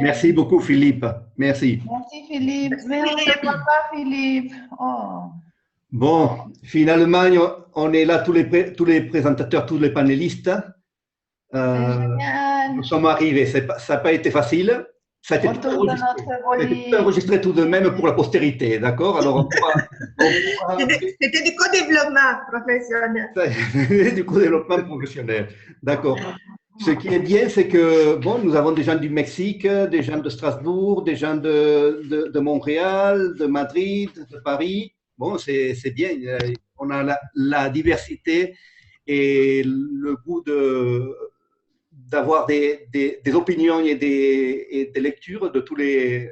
Merci beaucoup, Philippe. Merci. Merci Philippe. Mais on ne te voit pas, Philippe. Oh. Bon, finalement, on est là, tous les présentateurs, tous les panélistes. C'est Nous génial. sommes arrivés. Ça n'a pas été facile. Ça a été tout Autour de enregistré. notre Ça a été tout bolide. enregistré tout de même pour la postérité, d'accord? Alors, C'était du co-développement professionnel. du co-développement professionnel. D'accord. Ce qui est bien, c'est que bon, nous avons des gens du Mexique, des gens de Strasbourg, des gens de Montréal, de Madrid, de Paris. Bon, c'est bien. On a la diversité et le goût d'avoir des opinions et des lectures de toutes les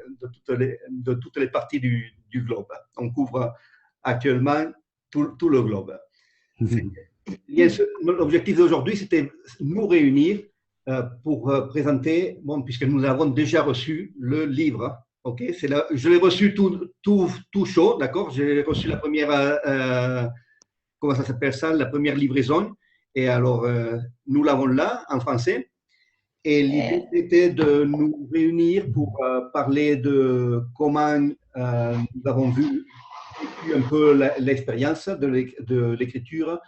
parties du globe. On couvre actuellement tout le globe. L'objectif d'aujourd'hui, c'était nous réunir pour présenter, bon, puisque nous avons déjà reçu le livre. Ok, je l'ai reçu tout chaud, d'accord. J'ai reçu la première, comment ça s'appelle ça, la première livraison. Et alors, nous l'avons là en français. Et l'idée était de nous réunir pour parler de comment nous avons vécu un peu l'expérience de l'écriture,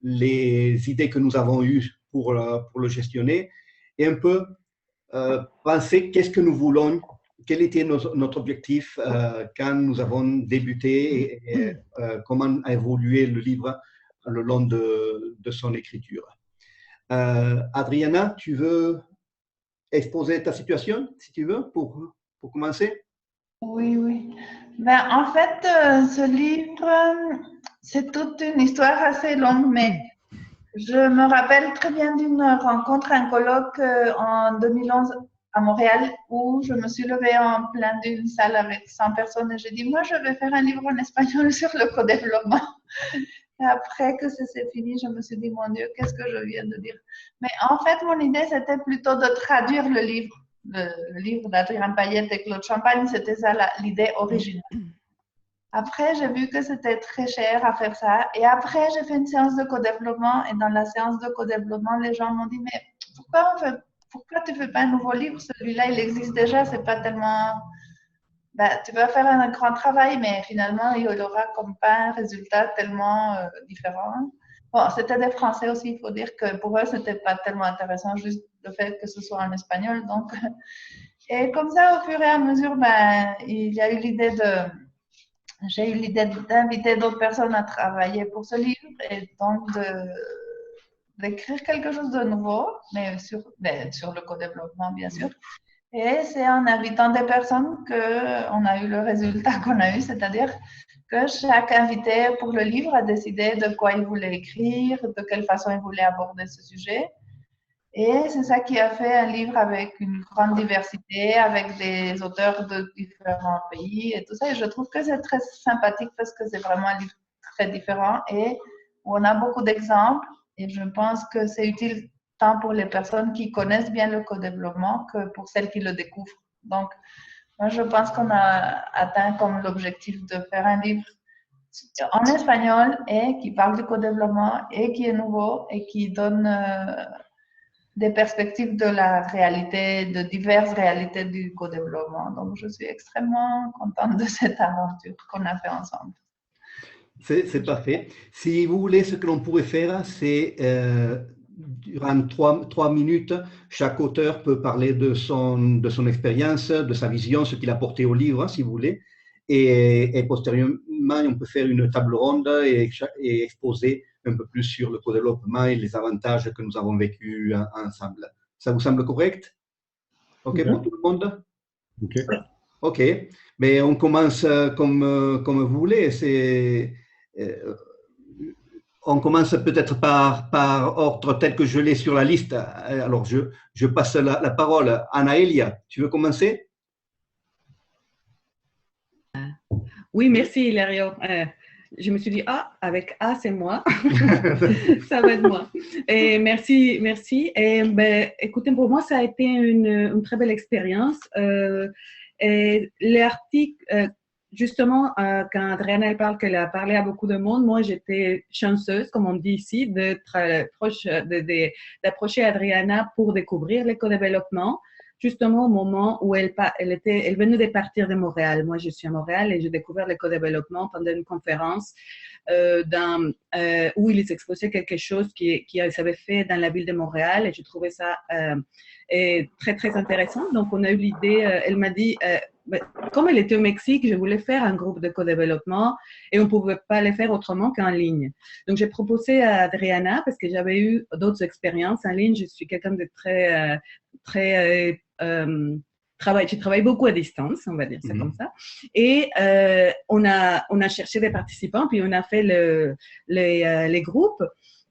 les idées que nous avons eues pour le gestionner et un peu penser qu'est-ce que nous voulons, quel était notre objectif quand nous avons débuté et comment a évolué le livre le long de son écriture. Adriana, tu veux exposer ta situation, si tu veux, pour commencer? Oui, oui. Ben, en fait, ce livre, c'est toute une histoire assez longue, mais je me rappelle très bien d'une rencontre, un colloque en 2011 à Montréal où je me suis levée en plein d'une salle avec 100 personnes et j'ai dit, moi, je vais faire un livre en espagnol sur le co-développement. Et après que c'est fini, je me suis dit, mon Dieu, qu'est-ce que je viens de dire? Mais en fait, mon idée, c'était plutôt de traduire le livre. Le livre d'Adrien Payette et Claude Champagne, c'était ça l'idée originale. Après, j'ai vu que c'était très cher à faire ça. Et après, j'ai fait une séance de co-développement. Et dans la séance de co-développement, les gens m'ont dit, mais pourquoi tu ne fais pas un nouveau livre? Celui-là, il existe déjà. C'est pas tellement... Ben, tu vas faire un grand travail, mais finalement, il y aura comme pas un résultat tellement différent. Bon, c'était des Français aussi. Il faut dire que pour eux, c'était pas tellement intéressant, juste le fait que ce soit en espagnol. Donc, et comme ça, au fur et à mesure, ben, il y a eu l'idée j'ai eu l'idée d'inviter d'autres personnes à travailler pour ce livre et donc d'écrire quelque chose de nouveau, mais sur le co-développement, bien sûr. Et c'est en invitant des personnes qu'on a eu le résultat qu'on a eu, c'est-à-dire que chaque invité pour le livre a décidé de quoi il voulait écrire, de quelle façon il voulait aborder ce sujet. Et c'est ça qui a fait un livre avec une grande diversité, avec des auteurs de différents pays et tout ça. Et je trouve que c'est très sympathique parce que c'est vraiment un livre très différent et où on a beaucoup d'exemples. Et je pense que c'est utile tant pour les personnes qui connaissent bien le co-développement que pour celles qui le découvrent. Donc, moi, je pense qu'on a atteint comme l'objectif de faire un livre en espagnol et qui parle du co-développement et qui est nouveau et qui donne des perspectives de la réalité, de diverses réalités du co-développement. Donc, je suis extrêmement contente de cette aventure qu'on a fait ensemble. C'est parfait. Si vous voulez, ce que l'on pourrait faire, c'est durant 3 minutes, chaque auteur peut parler de son expérience, de sa vision, ce qu'il a apporté au livre, si vous voulez. Et postérieurement, on peut faire une table ronde et exposer un peu plus sur le co-développement et les avantages que nous avons vécus ensemble. Ça vous semble correct? OK pour tout le monde? OK. OK. Mais on commence comme vous voulez. On commence peut-être par ordre tel que je l'ai sur la liste. Alors, je passe la parole à Anaëlia. Tu veux commencer? Oui, merci Hilario. Je me suis dit, avec A, c'est moi. Ça va être moi. Et merci. Et, ben, écoutez, pour moi, ça a été une très belle expérience. Et l'article, justement, quand Adriana parle qu'elle a parlé à beaucoup de monde, moi, j'étais chanceuse, comme on dit ici, d'approcher Adriana pour découvrir l'éco-développement. justement au moment où elle venait de partir de Montréal. Moi, je suis à Montréal et j'ai découvert le co-développement pendant une conférence où ils exposaient quelque chose qui s'avait fait dans la ville de Montréal et je trouvais ça très, très intéressant. Donc, on a eu l'idée, elle m'a dit, comme elle était au Mexique, je voulais faire un groupe de co-développement et on ne pouvait pas le faire autrement qu'en ligne. Donc, j'ai proposé à Adriana, parce que j'avais eu d'autres expériences en ligne, je suis quelqu'un de très, je travaille beaucoup à distance, on va dire ça comme ça. Et on a cherché des participants, puis on a fait les groupes.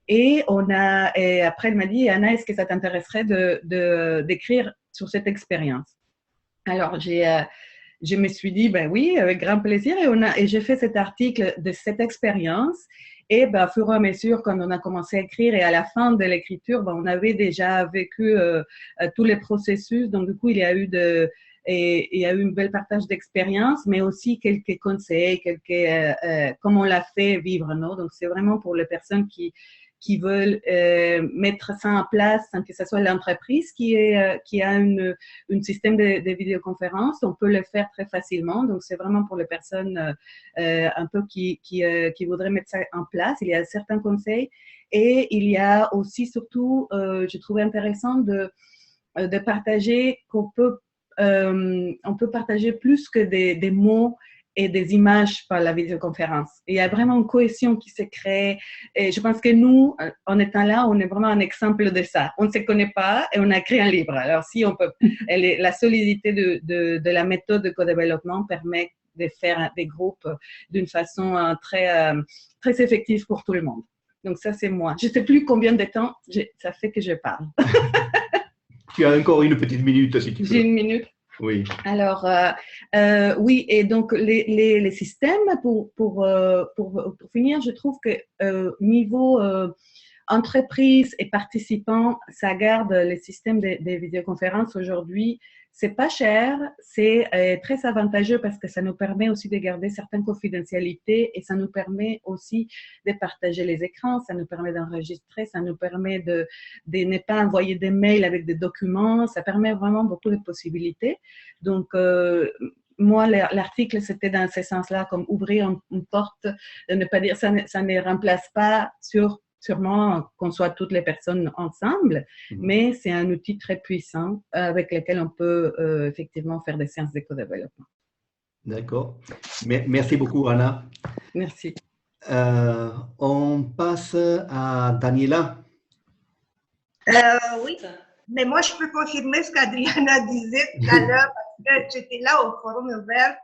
Et après, elle m'a dit, Anna, est-ce que ça t'intéresserait d'écrire sur cette expérience? Alors, je me suis dit, ben oui, avec grand plaisir. Et j'ai fait cet article de cette expérience. Et ben, au fur et à mesure, quand on a commencé à écrire et à la fin de l'écriture, ben, on avait déjà vécu tous les processus. Donc, du coup, il y a eu un bel partage d'expérience, mais aussi quelques conseils, comment on l'a fait vivre, non? Donc, c'est vraiment pour les personnes qui veulent mettre ça en place sans que ce soit l'entreprise qui a un système de vidéoconférence. On peut le faire très facilement. Donc, c'est vraiment pour les personnes un peu qui voudraient mettre ça en place. Il y a certains conseils. Et il y a aussi, surtout, je trouvais intéressant de partager on peut partager plus que des mots et des images par la vidéoconférence. Et il y a vraiment une cohésion qui se crée. Et je pense que nous, en étant là, on est vraiment un exemple de ça. On ne se connaît pas et on a écrit un livre. Alors, si on peut, la solidité de la méthode de co-développement permet de faire des groupes d'une façon très, très effective pour tout le monde. Donc, ça, c'est moi. Je ne sais plus combien de temps ça fait que je parle. Tu as encore une petite minute, si tu veux. J'ai une minute. Oui. Alors, oui, et donc les systèmes, pour finir, je trouve que niveau entreprise et participants, ça garde les systèmes des vidéoconférences aujourd'hui. C'est pas cher, c'est très avantageux parce que ça nous permet aussi de garder certaines confidentialités et ça nous permet aussi de partager les écrans, ça nous permet d'enregistrer, ça nous permet de ne pas envoyer des mails avec des documents, ça permet vraiment beaucoup de possibilités. Donc, moi, l'article, c'était dans ce sens-là, comme ouvrir une porte, de ne pas dire ça ne remplace pas sûrement qu'on soit toutes les personnes ensemble, mais c'est un outil très puissant avec lequel on peut effectivement faire des séances d'éco-développement. D'accord. Merci beaucoup, Anna. Merci. On passe à Daniela. Oui, mais moi, je peux confirmer ce qu'Adriana disait tout à l'heure, parce que j'étais là au Forum ouvert.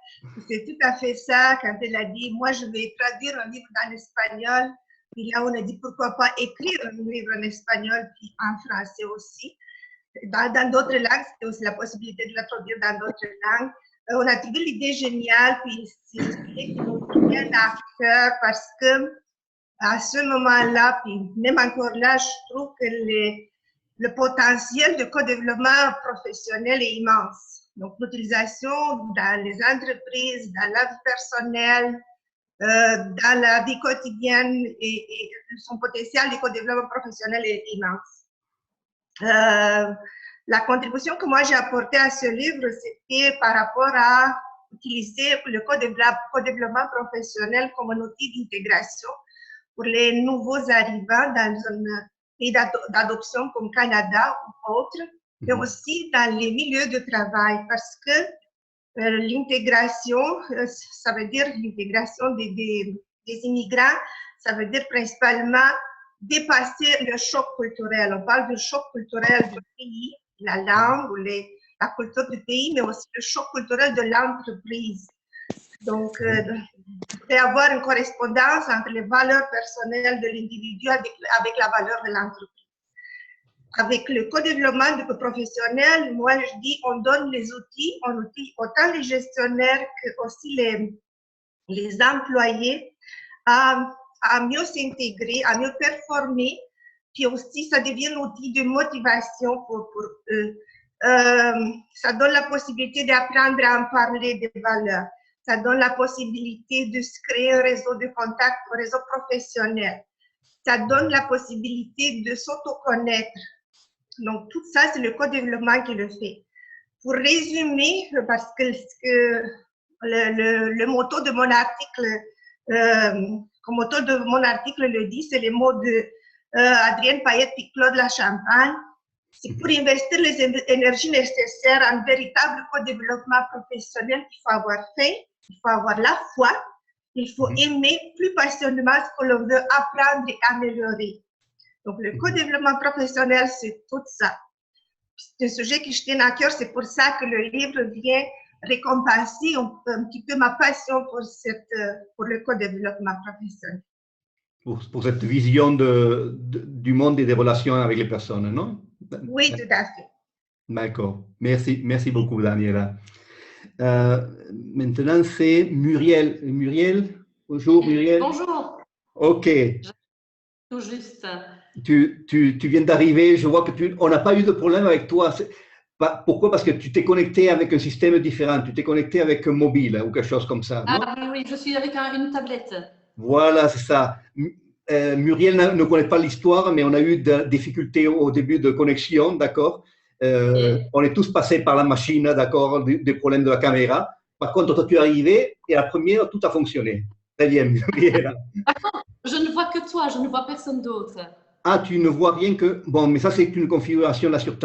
C'est tout à fait ça, quand elle a dit, moi, je vais traduire un livre en espagnol. Puis là, on a dit, pourquoi pas écrire un livre en espagnol, puis en français aussi. Dans d'autres langues, c'était aussi la possibilité de la traduire dans d'autres langues. On a trouvé l'idée géniale, puis c'est une idée qui nous tient à cœur, parce que à ce moment-là, puis même encore là, je trouve que le potentiel de co-développement professionnel est immense. Donc, l'utilisation dans les entreprises, dans la vie personnelle, dans la vie quotidienne et son potentiel de co-développement professionnel est immense. La contribution que moi j'ai apportée à ce livre, c'était par rapport à utiliser le co-développement professionnel comme un outil d'intégration pour les nouveaux arrivants dans un pays d'adoption comme Canada ou autre, mais aussi dans les milieux de travail, parce que l'intégration, ça veut dire l'intégration des immigrants, ça veut dire principalement dépasser le choc culturel. On parle du choc culturel du pays, la langue ou la culture du pays, mais aussi le choc culturel de l'entreprise. Donc, il peut y avoir une correspondance entre les valeurs personnelles de l'individu avec la valeur de l'entreprise. Avec le co-développement du professionnel, moi je dis, on donne les outils, autant les gestionnaires que aussi les employés à mieux s'intégrer, à mieux performer, puis aussi ça devient un outil de motivation pour eux. Ça donne la possibilité d'apprendre à en parler des valeurs. Ça donne la possibilité de se créer un réseau de contacts, un réseau professionnel. Ça donne la possibilité de s'auto-connaître. Donc, tout ça, c'est le co-développement qui le fait. pour résumer, parce que le motto de mon article, comme motto de mon article le dit, c'est les mots de Adrienne Payette et Claude Lachampagne. C'est pour investir les énergies nécessaires en véritable co-développement professionnel qu'il faut avoir fait, il faut avoir la foi, il faut aimer plus passionnément ce que l'on veut apprendre et améliorer. Donc, le co-développement professionnel, c'est tout ça. C'est un sujet qui je tiens à cœur, c'est pour ça que le livre vient récompenser un petit peu ma passion pour le co-développement professionnel. Pour cette vision du monde et des relations avec les personnes, non? Oui, tout à fait. D'accord. Merci beaucoup, Daniela. Maintenant, c'est Muriel. Muriel, bonjour Muriel. Bonjour. Ok. Tout juste. Tu viens d'arriver, je vois on n'a pas eu de problème avec toi. Pourquoi? Parce que tu t'es connecté avec un système différent, tu t'es connecté avec un mobile ou quelque chose comme ça, non? Oui, je suis avec une tablette. Voilà, c'est ça. Muriel ne connaît pas l'histoire, mais on a eu des difficultés au début de connexion, d'accord? On est tous passés par la machine, d'accord, des problèmes de la caméra. Par contre, toi, tu es arrivé et la première, tout a fonctionné. Très bien, Muriel. Je ne vois que toi, je ne vois personne d'autre. Ah, tu ne vois rien que… Bon, mais ça, c'est une configuration là sur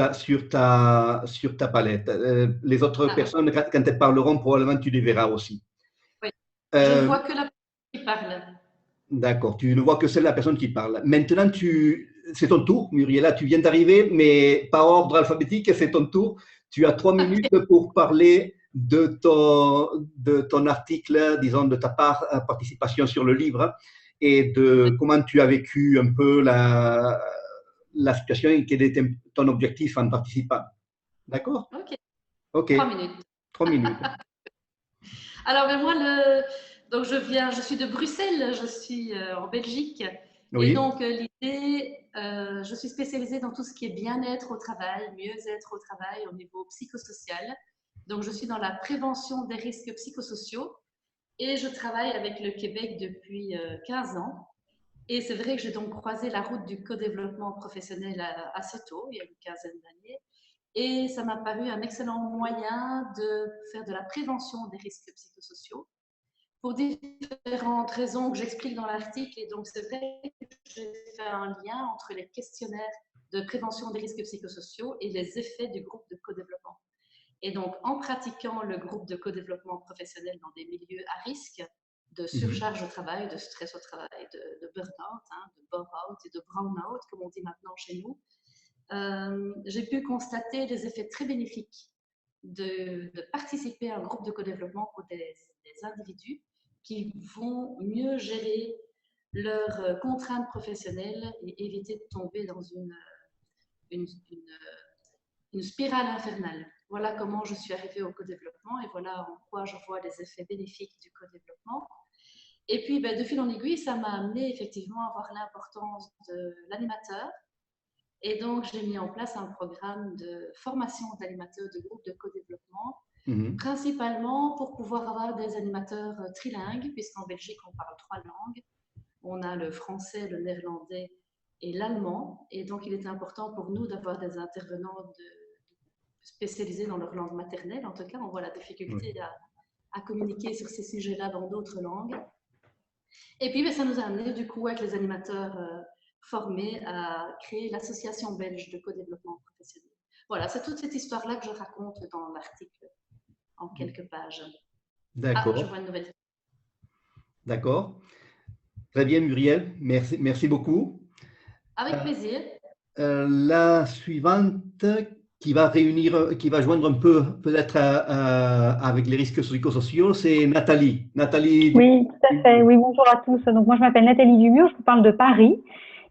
ta palette. Les autres personnes, quand elles parleront, probablement, tu les verras aussi. Oui, je ne vois que la personne qui parle. D'accord, tu ne vois que c'est la personne qui parle. Maintenant, c'est ton tour, Muriela, tu viens d'arriver, mais par ordre alphabétique, c'est ton tour. Tu as 3 minutes pour parler de ton article, disons, de ta participation sur le livre et de comment tu as vécu un peu la situation et quel était ton objectif en participant. D'accord? Ok. 3 minutes. 3 minutes. Alors, moi, donc je suis de Bruxelles, je suis en Belgique. Oui. Et donc, l'idée, je suis spécialisée dans tout ce qui est bien-être au travail, mieux-être au travail au niveau psychosocial. Donc, je suis dans la prévention des risques psychosociaux et je travaille avec le Québec depuis 15 ans. Et c'est vrai que j'ai donc croisé la route du co-développement professionnel assez tôt, il y a une quinzaine d'années. Et ça m'a paru un excellent moyen de faire de la prévention des risques psychosociaux pour différentes raisons que j'explique dans l'article. Et donc, c'est vrai que j'ai fait un lien entre les questionnaires de prévention des risques psychosociaux et les effets du groupe de co-développement. Et donc, en pratiquant le groupe de co-développement professionnel dans des milieux à risque de surcharge au travail, de stress au travail, de burn-out, de bore-out et de brown-out, comme on dit maintenant chez nous, j'ai pu constater des effets très bénéfiques de participer à un groupe de co-développement pour des individus qui vont mieux gérer leurs contraintes professionnelles et éviter de tomber dans une spirale infernale. Voilà comment je suis arrivée au co-développement et voilà en quoi je vois les effets bénéfiques du co-développement. Et puis, de fil en aiguille, ça m'a amené effectivement à voir l'importance de l'animateur. Et donc, j'ai mis en place un programme de formation d'animateurs de groupes de co-développement, principalement pour pouvoir avoir des animateurs trilingues, puisqu'en Belgique, on parle 3 langues. On a le français, le néerlandais et l'allemand. Et donc, il était important pour nous d'avoir des intervenants spécialisés dans leur langue maternelle. En tout cas, on voit la difficulté à communiquer sur ces sujets-là dans d'autres langues. Et puis, ça nous a amené, du coup, avec les animateurs formés à créer l'association belge de co-développement professionnel. Voilà, c'est toute cette histoire-là que je raconte dans l'article, en quelques pages. D'accord. Ah, je vois une nouvelle. D'accord. Très bien, Muriel. Merci beaucoup. Avec plaisir. La suivante qui va joindre un peu peut-être avec les risques psychosociaux, c'est Nathalie. Nathalie. Oui, tout à fait. Oui, bonjour à tous. Donc, moi, je m'appelle Nathalie Dumur, je vous parle de Paris.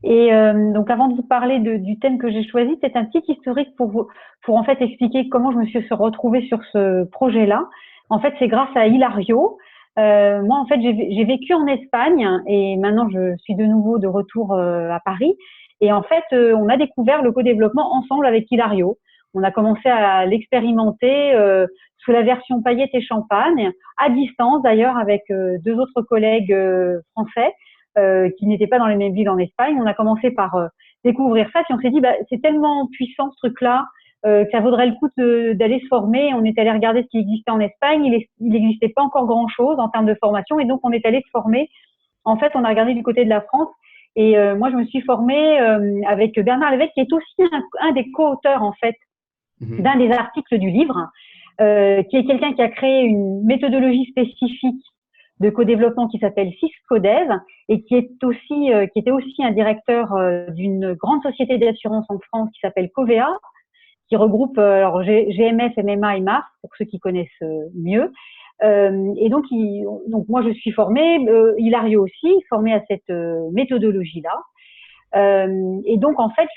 Et donc, avant de vous parler du thème que j'ai choisi, c'est un petit historique pour en fait expliquer comment je me suis retrouvée sur ce projet-là. En fait, c'est grâce à Hilario. Moi, en fait, j'ai vécu en Espagne et maintenant, je suis de nouveau de retour à Paris. Et en fait, on a découvert le co-développement ensemble avec Hilario. On a commencé à l'expérimenter sous la version paillettes et champagne, à distance d'ailleurs, avec 2 autres collègues français qui n'étaient pas dans les mêmes villes en Espagne. On a commencé par découvrir ça, puis on s'est dit, c'est tellement puissant ce truc-là, que ça vaudrait le coup d'aller se former. On est allé regarder ce qui existait en Espagne. Il n'existait pas encore grand-chose en termes de formation, et donc on est allé se former. En fait, on a regardé du côté de la France, et moi, je me suis formée avec Bernard Lévesque, qui est aussi un des co-auteurs, en fait, d'un des articles du livre, qui est quelqu'un qui a créé une méthodologie spécifique de co-développement qui s'appelle CISCODEV, et qui était aussi un directeur d'une grande société d'assurance en France qui s'appelle Covea, qui regroupe alors GMF, MMA et Mars, pour ceux qui connaissent mieux. Et donc moi je suis formée, Hilario aussi, formé à cette méthodologie-là. Et donc en fait,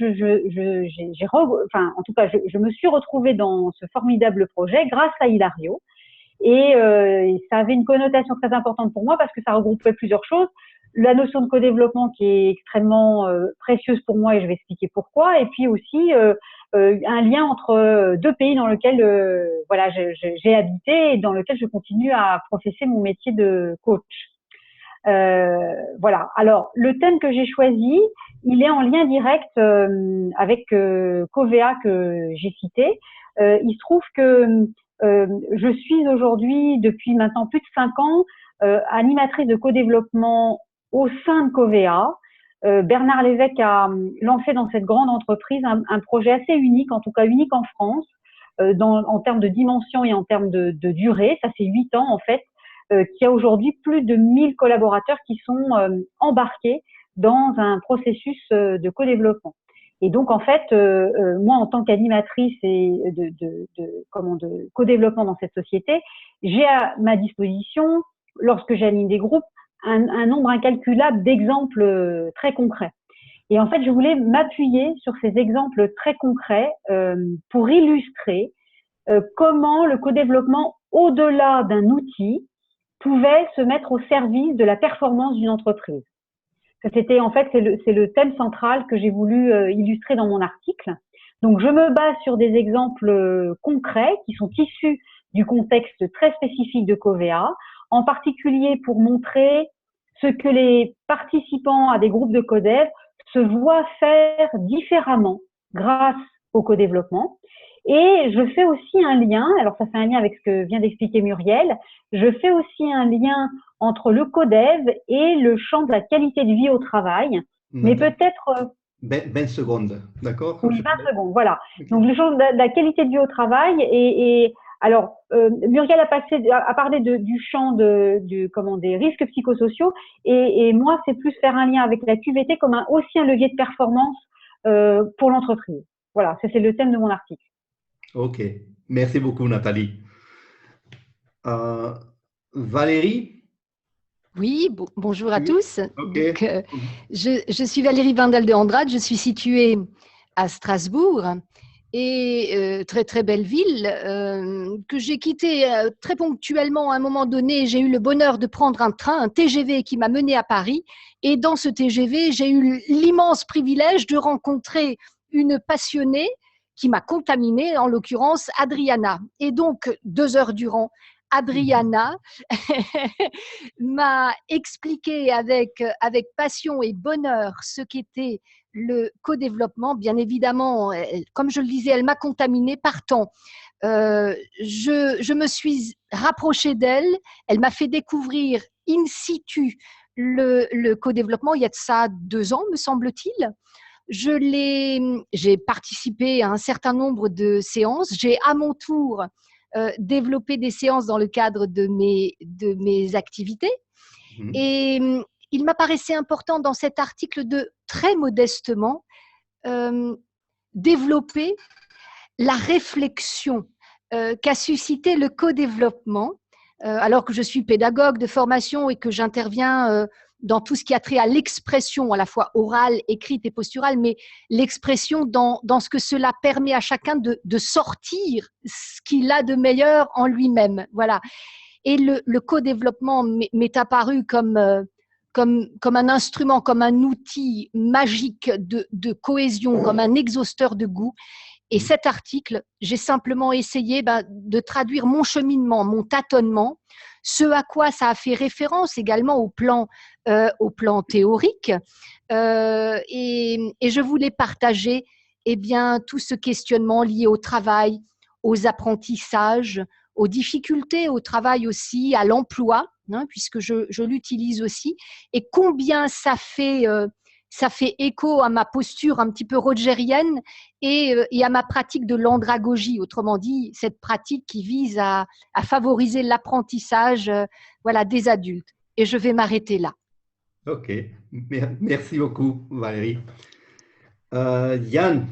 en tout cas, je me suis retrouvée dans ce formidable projet grâce à Hilario. Et ça avait une connotation très importante pour moi parce que ça regroupait plusieurs choses. La notion de co-développement qui est extrêmement précieuse pour moi, et je vais expliquer pourquoi. Et puis aussi un lien entre deux pays dans lesquels voilà, j'ai habité et dans lesquels je continue à professer mon métier de coach. Voilà. Alors, le thème que j'ai choisi, il est en lien direct avec Covea que j'ai cité. Il se trouve que je suis aujourd'hui, depuis maintenant plus de 5 ans, animatrice de co-développement au sein de Covea. Bernard Lévesque a lancé dans cette grande entreprise un projet assez unique, en tout cas unique en France, en termes de dimension et en termes de durée. Ça fait 8 ans en fait, qui a aujourd'hui plus de 1000 collaborateurs qui sont embarqués dans un processus de co-développement. Et donc en fait, moi en tant qu'animatrice et de co-développement dans cette société, j'ai à ma disposition, lorsque j'anime des groupes, un nombre incalculable d'exemples très concrets. Et en fait, je voulais m'appuyer sur ces exemples très concrets pour illustrer comment le co-développement, au-delà d'un outil, pouvait se mettre au service de la performance d'une entreprise. C'était en fait, c'est le thème central que j'ai voulu illustrer dans mon article. Donc, je me base sur des exemples concrets qui sont issus du contexte très spécifique de Covea, en particulier pour montrer ce que les participants à des groupes de codev se voient faire différemment grâce au co-développement. Et je fais aussi un lien, alors ça fait un lien avec ce que vient d'expliquer Muriel, je fais aussi un lien entre le codev et le champ de la qualité de vie au travail, mais peut-être… 20 secondes, d'accord? Oui, 20 secondes, voilà. Okay. Donc, le champ de la qualité de vie au travail et alors, Muriel a parlé du champ des risques psychosociaux et moi, c'est plus faire un lien avec la QVT comme aussi un levier de performance pour l'entreprise. Voilà, c'est le thème de mon article. Ok, merci beaucoup Nathalie. Valérie? Oui, bonjour à tous. Okay. Donc, je suis Valérie Vandel de Andrade, je suis située à Strasbourg et très très belle ville que j'ai quittée très ponctuellement à un moment donné. J'ai eu le bonheur de prendre un TGV qui m'a menée à Paris et dans ce TGV, j'ai eu l'immense privilège de rencontrer une passionnée qui m'a contaminée, en l'occurrence Adriana. Et donc, 2 heures durant, Adriana m'a expliqué avec passion et bonheur ce qu'était le co-développement. Bien évidemment, comme je le disais, elle m'a contaminée partant. Je me suis rapprochée d'elle, elle m'a fait découvrir in situ le co-développement il y a de ça 2 ans, me semble-t-il. J'ai participé à un certain nombre de séances. J'ai à mon tour développé des séances dans le cadre de mes activités. Et il m'apparaissait important dans cet article de très modestement développer la réflexion qu'a suscité le co-développement. Alors que je suis pédagogue de formation et que j'interviens dans tout ce qui a trait à l'expression, à la fois orale, écrite et posturale, mais l'expression dans ce que cela permet à chacun de sortir ce qu'il a de meilleur en lui-même. Voilà. Et le co-développement m'est apparu comme un instrument, comme un outil magique de cohésion, comme un exhausteur de goût. Et cet article, j'ai simplement essayé de traduire mon cheminement, mon tâtonnement, ce à quoi ça a fait référence également au plan théorique. Et je voulais partager eh bien, tout ce questionnement lié au travail, aux apprentissages, aux difficultés au travail aussi, à l'emploi, hein, puisque je l'utilise aussi, et combien ça fait écho à ma posture un petit peu rogérienne et à ma pratique de l'andragogie, autrement dit, cette pratique qui vise à favoriser l'apprentissage voilà, des adultes. Et je vais m'arrêter là. Ok, merci beaucoup Valérie. Yann,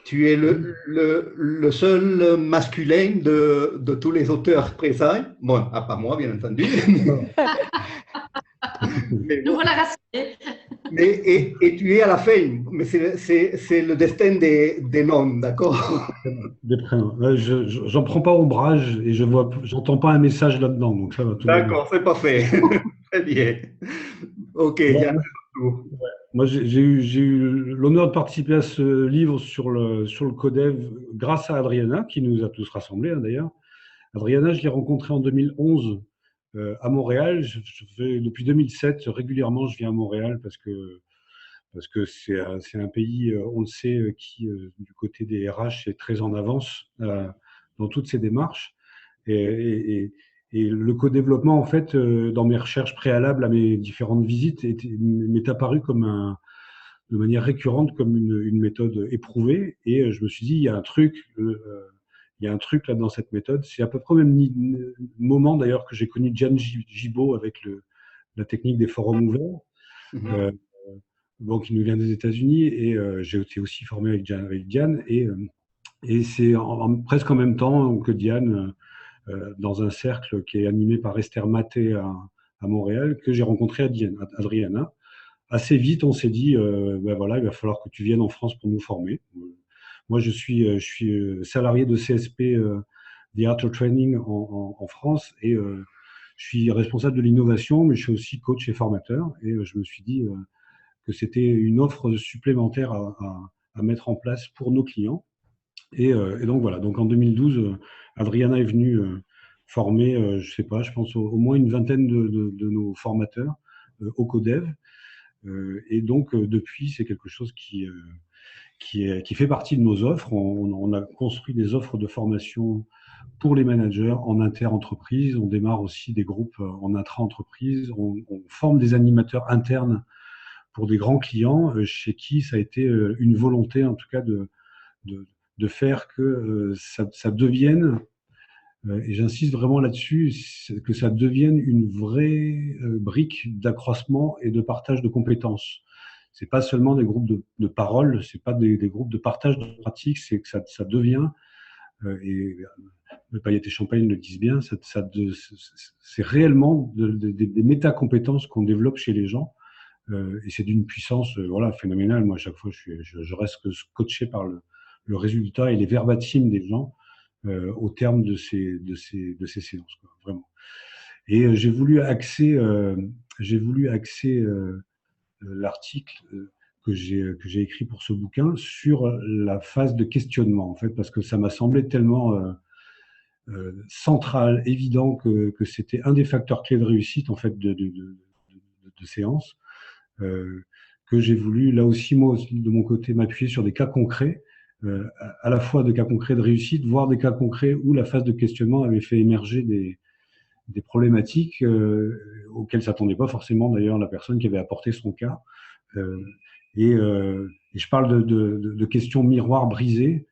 tu es le seul masculin de tous les auteurs présents. Bon, à part moi, bien entendu. Mais, Nous voilà rassurés. et tu es à la fin, mais c'est le destin des noms, d'accord? Des prénoms. J'en prends pas ombrage et j'entends pas un message là-dedans, donc ça va tout va bien. D'accord, c'est parfait. Très bien. Ok, Yann. Moi, j'ai eu l'honneur de participer à ce livre sur le Codev grâce à Adriana, qui nous a tous rassemblés, hein, d'ailleurs. Adriana, je l'ai rencontrée en 2011 à Montréal. Depuis 2007, régulièrement, je viens à Montréal parce que c'est un pays, on le sait, qui, du côté des RH, est très en avance dans toutes ses démarches. Et le co-développement, en fait, dans mes recherches préalables à mes différentes visites, m'est apparu de manière récurrente comme une méthode éprouvée. Et je me suis dit, il y a un truc là dans cette méthode. C'est à peu près au même moment, d'ailleurs, que j'ai connu Diane Gibault avec la technique des forums ouverts. Bon, qui nous vient des États-Unis, et j'ai été aussi formé avec Diane, et c'est presque en même temps que Diane, dans un cercle qui est animé par Esther Maté à Montréal, que j'ai rencontré Adriana. Assez vite, on s'est dit, ben voilà, il va falloir que tu viennes en France pour nous former. Moi, je suis salarié de CSP The Art of Training en France, et je suis responsable de l'innovation, mais je suis aussi coach et formateur, et je me suis dit que c'était une offre supplémentaire à mettre en place pour nos clients. Et donc voilà, donc en 2012, Adriana est venue former, je sais pas, je pense au moins une vingtaine de nos formateurs au Codev. Et donc depuis, c'est quelque chose qui fait partie de nos offres. On a construit des offres de formation pour les managers en inter-entreprise. On démarre aussi des groupes en intra-entreprise. On forme des animateurs internes pour des grands clients chez qui ça a été une volonté, en tout cas, de faire que ça devienne, et j'insiste vraiment là-dessus, que ça devienne une vraie brique d'accroissement et de partage de compétences. C'est pas seulement des groupes de parole, c'est pas des groupes de partage de pratiques, c'est que ça devient, et Paillettes et Champagne le disent bien, c'est réellement des métacompétences qu'on développe chez les gens. Et c'est d'une puissance voilà, phénoménale. Moi, à chaque fois, je reste scotché par le résultat et les verbatims des gens au terme de ces séances, quoi, vraiment. Et j'ai voulu axer l'article que j'ai écrit pour ce bouquin sur la phase de questionnement, en fait, parce que ça m'a semblé tellement central, évident que c'était un des facteurs clés de réussite, en fait, de séance. Que j'ai voulu, là aussi, moi aussi, de mon côté, m'appuyer sur des cas concrets, à la fois des cas concrets de réussite, voire des cas concrets où la phase de questionnement avait fait émerger des problématiques auxquelles ne s'attendait pas forcément d'ailleurs la personne qui avait apporté son cas. Et je parle de questions miroirs brisées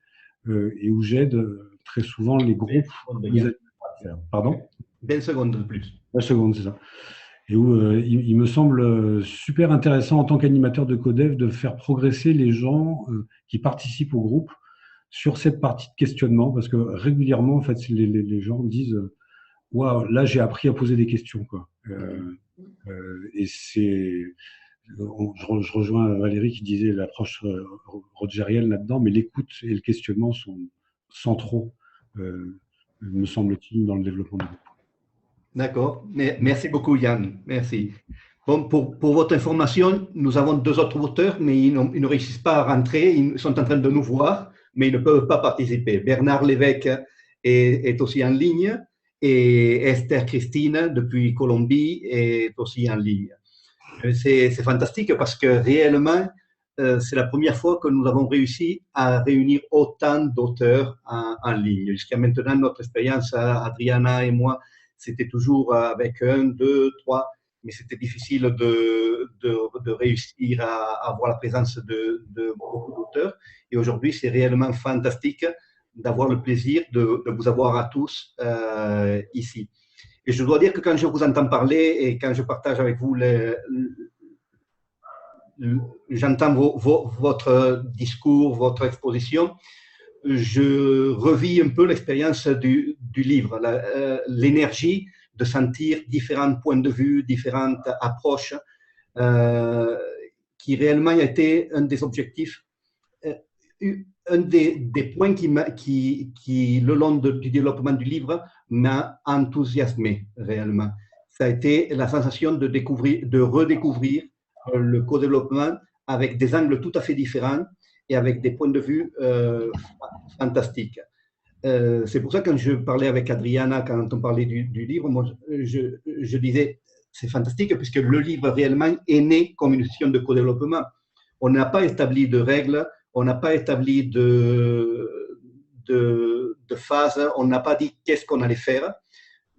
et où j'aide très souvent les groupes. Pardon ? 20 secondes de plus. 20 secondes, c'est ça. Et où il me semble super intéressant en tant qu'animateur de Codev de faire progresser les gens qui participent au groupe sur cette partie de questionnement, parce que régulièrement, en fait, les gens disent « Waouh, là, j'ai appris à poser des questions, quoi. » Et je rejoins Valérie qui disait l'approche rogérienne là-dedans, mais l'écoute et le questionnement sont centraux, me semble-t-il, dans le développement du groupe. D'accord. Merci beaucoup, Yann. Merci. Bon, pour votre information, nous avons 2 autres auteurs, mais ils ne réussissent pas à rentrer. Ils sont en train de nous voir, mais ils ne peuvent pas participer. Bernard Lévesque est aussi en ligne et Esther Christine, depuis Colombie, est aussi en ligne. C'est fantastique parce que réellement, c'est la première fois que nous avons réussi à réunir autant d'auteurs en ligne. Jusqu'à maintenant, notre expérience, Adriana et moi, c'était toujours avec 1, 2, 3, mais c'était difficile de réussir à avoir la présence de beaucoup d'auteurs. Et aujourd'hui, c'est réellement fantastique d'avoir le plaisir de vous avoir à tous ici. Et je dois dire que quand je vous entends parler et quand je partage avec vous j'entends votre discours, votre exposition, je revis un peu l'expérience du livre, l'énergie de sentir différents points de vue, différentes approches, qui réellement a été un des objectifs, un des points qui le long du développement du livre, m'a enthousiasmé réellement. Ça a été la sensation de redécouvrir le co-développement avec des angles tout à fait différents et avec des points de vue fantastiques. C'est pour ça que quand je parlais avec Adriana, quand on parlait du livre, moi, je disais, c'est fantastique puisque le livre réellement est né comme une session de co-développement. On n'a pas établi de règles, on n'a pas établi de phase, on n'a pas dit qu'est-ce qu'on allait faire,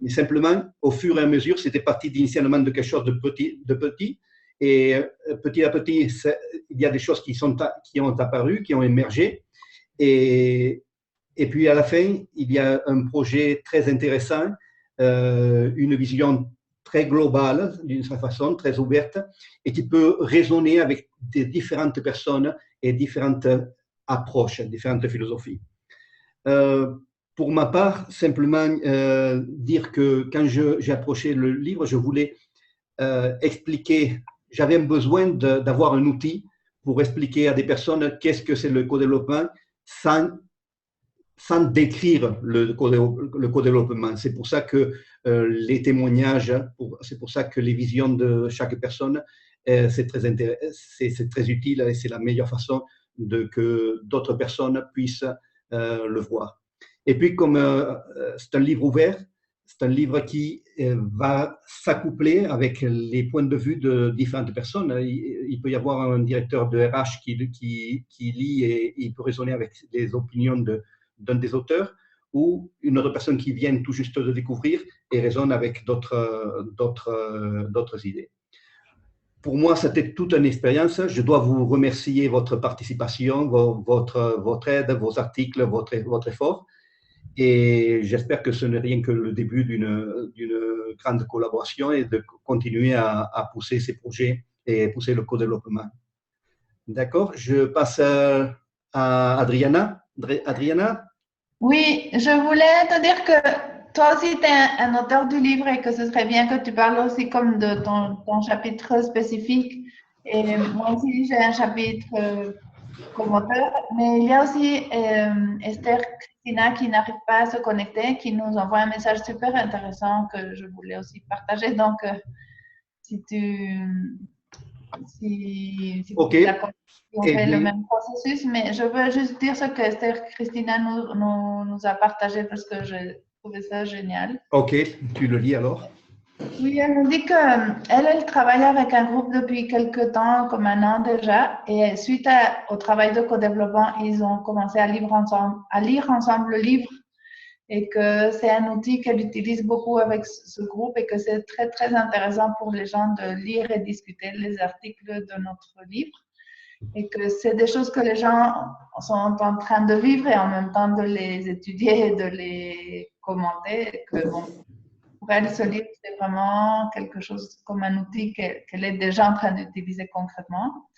mais simplement, au fur et à mesure, c'était parti initialement de quelque chose de petit, et petit à petit, il y a des choses qui ont apparu, qui ont émergé, et puis à la fin, il y a un projet très intéressant, une vision très globale, d'une certaine façon, très ouverte, et qui peut résonner avec des différentes personnes et différentes approches, différentes philosophies. Pour ma part, simplement dire que quand j'ai approché le livre, je voulais expliquer, j'avais un besoin d'avoir un outil pour expliquer à des personnes qu'est-ce que c'est le co-développement sans décrire le co-développement. C'est pour ça que les témoignages, c'est pour ça que les visions de chaque personne, c'est très utile et c'est la meilleure façon que d'autres personnes puissent le voir. Et puis, comme c'est un livre ouvert, c'est un livre qui va s'accoupler avec les points de vue de différentes personnes. Il peut y avoir un directeur de RH qui lit et il peut raisonner avec les opinions d'un des auteurs, ou une autre personne qui vient tout juste de découvrir et raisonne avec d'autres idées. Pour moi, c'était toute une expérience. Je dois vous remercier votre participation, votre aide, vos articles, votre effort. Et j'espère que ce n'est rien que le début d'une grande collaboration et de continuer à pousser ces projets et pousser le co-développement. D'accord, je passe à Adriana. Adriana? Oui, je voulais te dire que toi aussi, tu es un auteur du livre et que ce serait bien que tu parles aussi comme de ton chapitre spécifique. Et moi aussi, j'ai un chapitre comme auteur, mais il y a aussi Esther Christina qui n'arrive pas à se connecter, qui nous envoie un message super intéressant que je voulais aussi partager. Donc, si okay. D'accord, on fait le même processus, mais je veux juste dire ce que Esther Christina nous a partagé parce que j'ai trouvé ça génial. Ok, tu le lis alors? Oui, elle nous dit qu'elle travaille avec un groupe depuis quelques temps, comme 1 an déjà, et suite au travail de co-développement, ils ont commencé à lire ensemble le livre et que c'est un outil qu'elle utilise beaucoup avec ce groupe et que c'est très, très intéressant pour les gens de lire et discuter les articles de notre livre et que c'est des choses que les gens sont en train de vivre et en même temps de les étudier et de les commenter. Et que, bon, pour elle, ce livre, c'est vraiment quelque chose comme un outil qu'elle est déjà en train d'utiliser concrètement.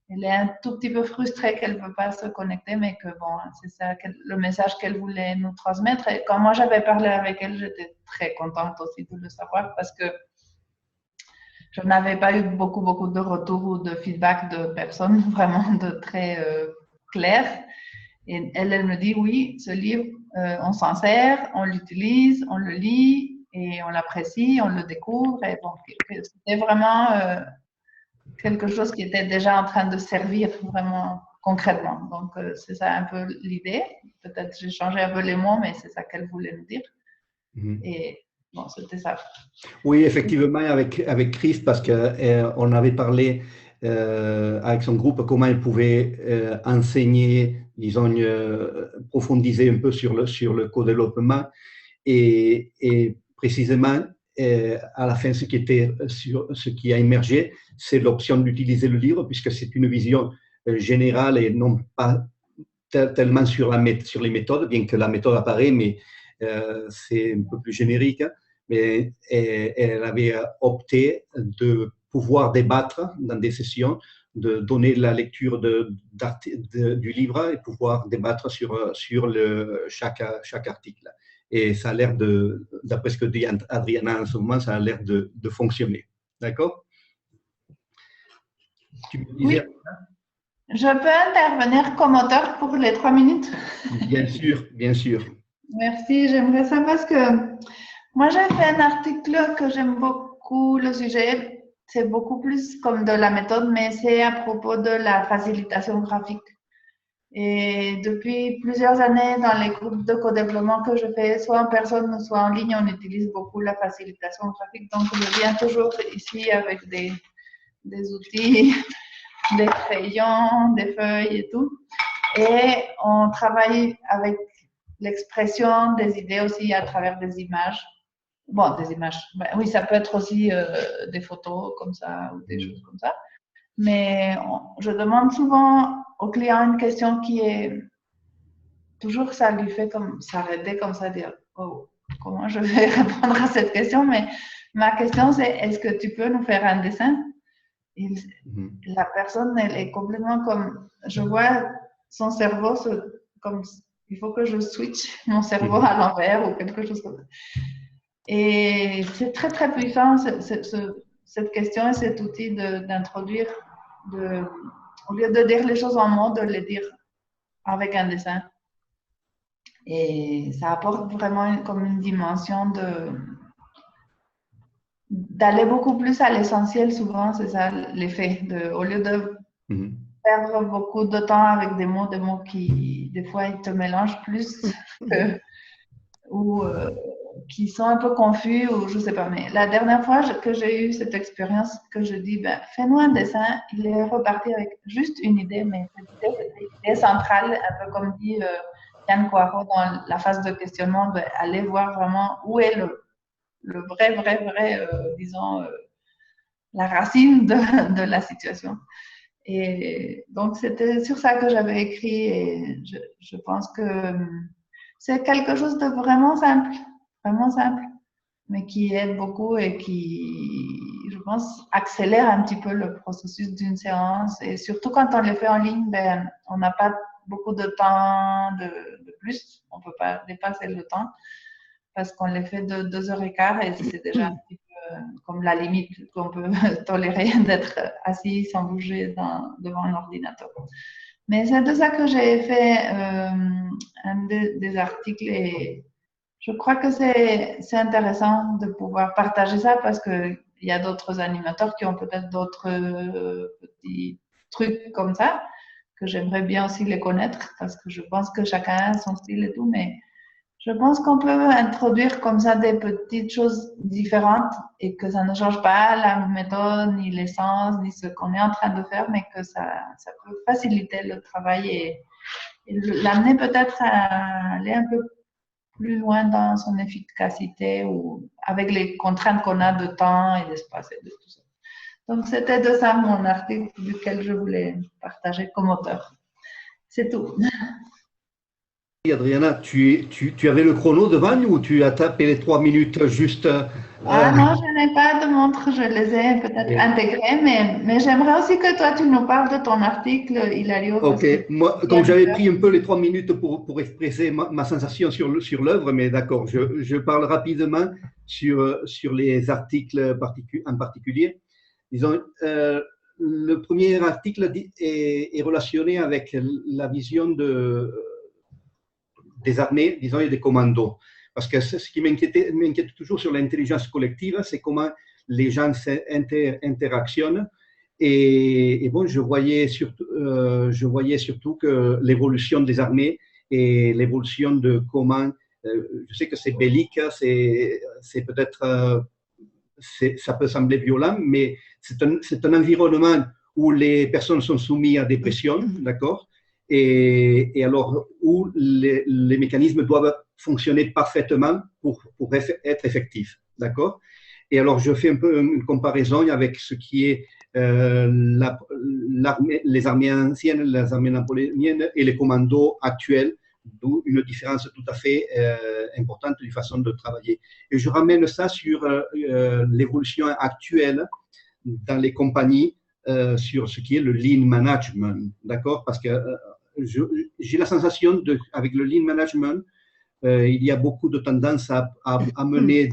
Elle est un tout petit peu frustrée qu'elle ne peut pas se connecter, mais que bon, c'est ça le message qu'elle voulait nous transmettre. Et quand moi j'avais parlé avec elle, j'étais très contente aussi de le savoir parce que je n'avais pas eu beaucoup de retours ou de feedback de personnes vraiment de très clairs. Et elle me dit oui, ce livre, on s'en sert, on l'utilise, on le lit et on l'apprécie, on le découvre. Et bon, c'était vraiment quelque chose qui était déjà en train de servir vraiment concrètement. Donc, c'est ça un peu l'idée. Peut-être j'ai changé un peu les mots, mais c'est ça qu'elle voulait nous dire. Et bon, c'était ça. Oui, effectivement, avec Chris, parce qu'on avait parlé avec son groupe comment il pouvait enseigner, disons, profondiser un peu sur le co-développement et précisément à la fin, ce qui a émergé, c'est l'option d'utiliser le livre puisque c'est une vision générale et non pas tellement sur les méthodes, bien que la méthode apparaît, mais c'est un peu plus générique. Mais elle avait opté de pouvoir débattre dans des sessions, de donner la lecture du livre et pouvoir débattre sur chaque article. Et ça a l'air d'après ce que dit Adriana en ce moment, ça a l'air de fonctionner. D'accord? Tu me disais, oui. Je peux intervenir comme auteur pour les 3 minutes? Bien sûr, bien sûr. Merci, j'aimerais ça parce que moi j'ai fait un article que j'aime beaucoup le sujet. C'est beaucoup plus comme de la méthode, mais c'est à propos de la facilitation graphique. Et depuis plusieurs années, dans les groupes de co-développement que je fais, soit en personne, soit en ligne, on utilise beaucoup la facilitation graphique. Donc, je viens toujours ici avec des outils, des crayons, des feuilles et tout. Et on travaille avec l'expression des idées aussi à travers des images. Bon, des images. Oui, ça peut être aussi des photos comme ça ou des choses comme ça. Mais je demande souvent au client une question qui est toujours, ça lui fait comme s'arrêter comme ça, dire oh, comment je vais répondre à cette question. Mais ma question c'est est-ce que tu peux nous faire un dessin? La personne, elle est complètement comme, je vois son cerveau comme, il faut que je switch mon cerveau à l'envers ou quelque chose comme ça. Et c'est très très puissant cette question et cet outil d'introduire, au lieu de dire les choses en mots, de les dire avec un dessin. Et ça apporte vraiment comme une dimension d'aller beaucoup plus à l'essentiel. Souvent, c'est ça l'effet. Au lieu de perdre beaucoup de temps avec des mots qui, des fois, ils te mélangent plus ou qui sont un peu confus ou je sais pas. Mais la dernière fois que j'ai eu cette expérience, que je dis, fais-nous un dessin, il est reparti avec juste une idée, mais cette idée centrale, un peu comme dit Yann Coirot dans la phase de questionnement, aller voir vraiment où est le vrai, disons, la racine de la situation. Et donc, c'était sur ça que j'avais écrit et je pense que c'est quelque chose de vraiment simple, mais qui aide beaucoup et qui, je pense, accélère un petit peu le processus d'une séance. Et surtout quand on les fait en ligne, on n'a pas beaucoup de temps de plus, on ne peut pas dépasser le temps parce qu'on les fait de 2h15 et c'est déjà un petit peu comme la limite qu'on peut tolérer d'être assis sans bouger devant un ordinateur. Mais c'est de ça que j'ai fait un des articles et je crois que c'est intéressant de pouvoir partager ça parce qu'il y a d'autres animateurs qui ont peut-être d'autres petits trucs comme ça que j'aimerais bien aussi les connaître parce que je pense que chacun a son style et tout, mais je pense qu'on peut introduire comme ça des petites choses différentes et que ça ne change pas la méthode, ni l'essence, ni ce qu'on est en train de faire, mais que ça peut faciliter le travail et l'amener peut-être à aller un peu plus loin dans son efficacité ou avec les contraintes qu'on a de temps et d'espace et de tout ça. Donc, c'était de ça mon article duquel je voulais partager comme auteur. C'est tout. Adriana, tu avais le chrono devant ou tu as tapé les 3 minutes juste Ah non, je n'ai pas de montre, je les ai peut-être intégrées, mais j'aimerais aussi que toi tu nous parles de ton article, Hilario. Ok, moi, comme j'avais pris un peu les 3 minutes pour exprimer ma sensation sur l'œuvre, mais d'accord, je parle rapidement sur les articles en particulier. Disons, le premier article est relationné avec la vision des armées, disons, et des commandos. Parce que ce qui m'inquiète toujours sur l'intelligence collective, c'est comment les gens interactionnent. Et bon, je voyais surtout que l'évolution des armées et l'évolution de comment, je sais que c'est bellique, c'est peut-être, ça peut sembler violent, mais c'est un environnement où les personnes sont soumises à dépression, d'accord, et alors où les mécanismes doivent fonctionner parfaitement pour être effectifs, d'accord. Et alors, je fais un peu une comparaison avec ce qui est les armées anciennes, les armées napoléoniennes et les commandos actuels, d'où une différence tout à fait importante de façon de travailler. Et je ramène ça sur l'évolution actuelle dans les compagnies, sur ce qui est le lean management, d'accord? Parce que j'ai la sensation, avec le lean management, il y a beaucoup de tendance à mener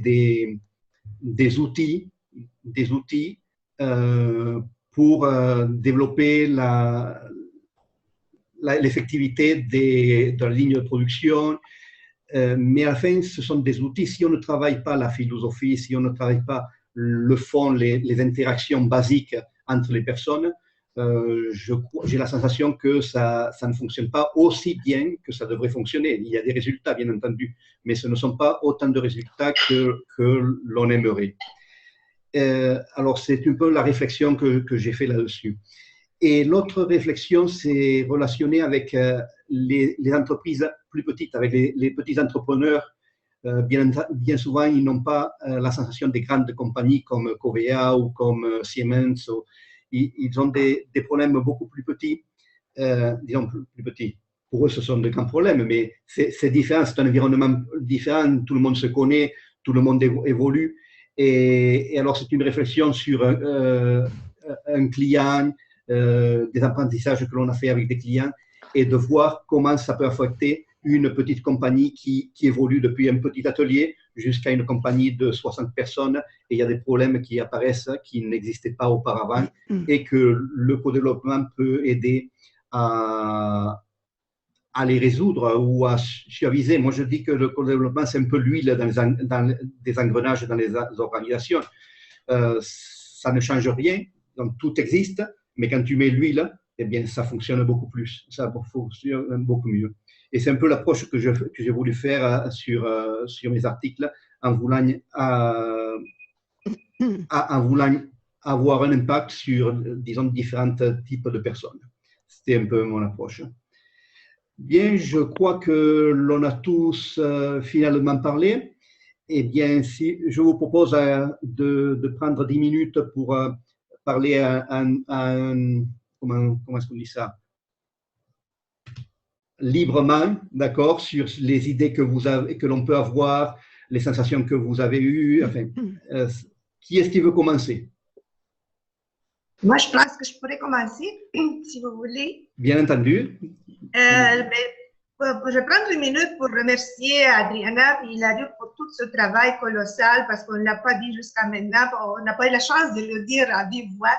des outils pour développer l'effectivité de la ligne de production. Mais à la fin, ce sont des outils. Si on ne travaille pas la philosophie, si on ne travaille pas le fond, les interactions basiques entre les personnes, j'ai la sensation que ça ne fonctionne pas aussi bien que ça devrait fonctionner. Il y a des résultats, bien entendu, mais ce ne sont pas autant de résultats que l'on aimerait. Alors, c'est un peu la réflexion que j'ai fait là-dessus. Et l'autre réflexion, c'est relationné avec les entreprises plus petites, avec les petits entrepreneurs. Bien souvent, ils n'ont pas la sensation des grandes compagnies comme Covea ou comme Siemens. Ils ont des problèmes beaucoup plus petits, disons plus petits. Pour eux, ce sont de grands problèmes, mais c'est différent, c'est un environnement différent, tout le monde se connaît, tout le monde évolue. Et alors, c'est une réflexion sur un client, des apprentissages que l'on a fait avec des clients, et de voir comment ça peut affecter une petite compagnie qui évolue depuis un petit atelier jusqu'à une compagnie de 60 personnes, et il y a des problèmes qui apparaissent qui n'existaient pas auparavant, et que le co-développement peut aider à les résoudre ou à suaviser. Moi, je dis que le co-développement, c'est un peu l'huile dans des engrenages dans les organisations. Ça ne change rien, donc tout existe, mais quand tu mets l'huile, eh bien, ça fonctionne beaucoup plus, ça fonctionne beaucoup mieux. Et c'est un peu l'approche que j'ai voulu faire sur mes articles, en voulant avoir un impact sur, disons, différents types de personnes. C'était un peu mon approche. Bien, je crois que l'on a tous finalement parlé. Eh bien, si je vous propose de prendre 10 minutes pour parler à un comment est-ce qu'on dit ça? Librement, d'accord, sur les idées que l'on peut avoir, les sensations que vous avez eues. Enfin, qui est-ce qui veut commencer? Moi, je pense que je pourrais commencer, si vous voulez. Bien entendu. Je prends une minute pour remercier Adriana et Hilario pour tout ce travail colossal, parce qu'on ne l'a pas dit jusqu'à maintenant, on n'a pas eu la chance de le dire à vive voix.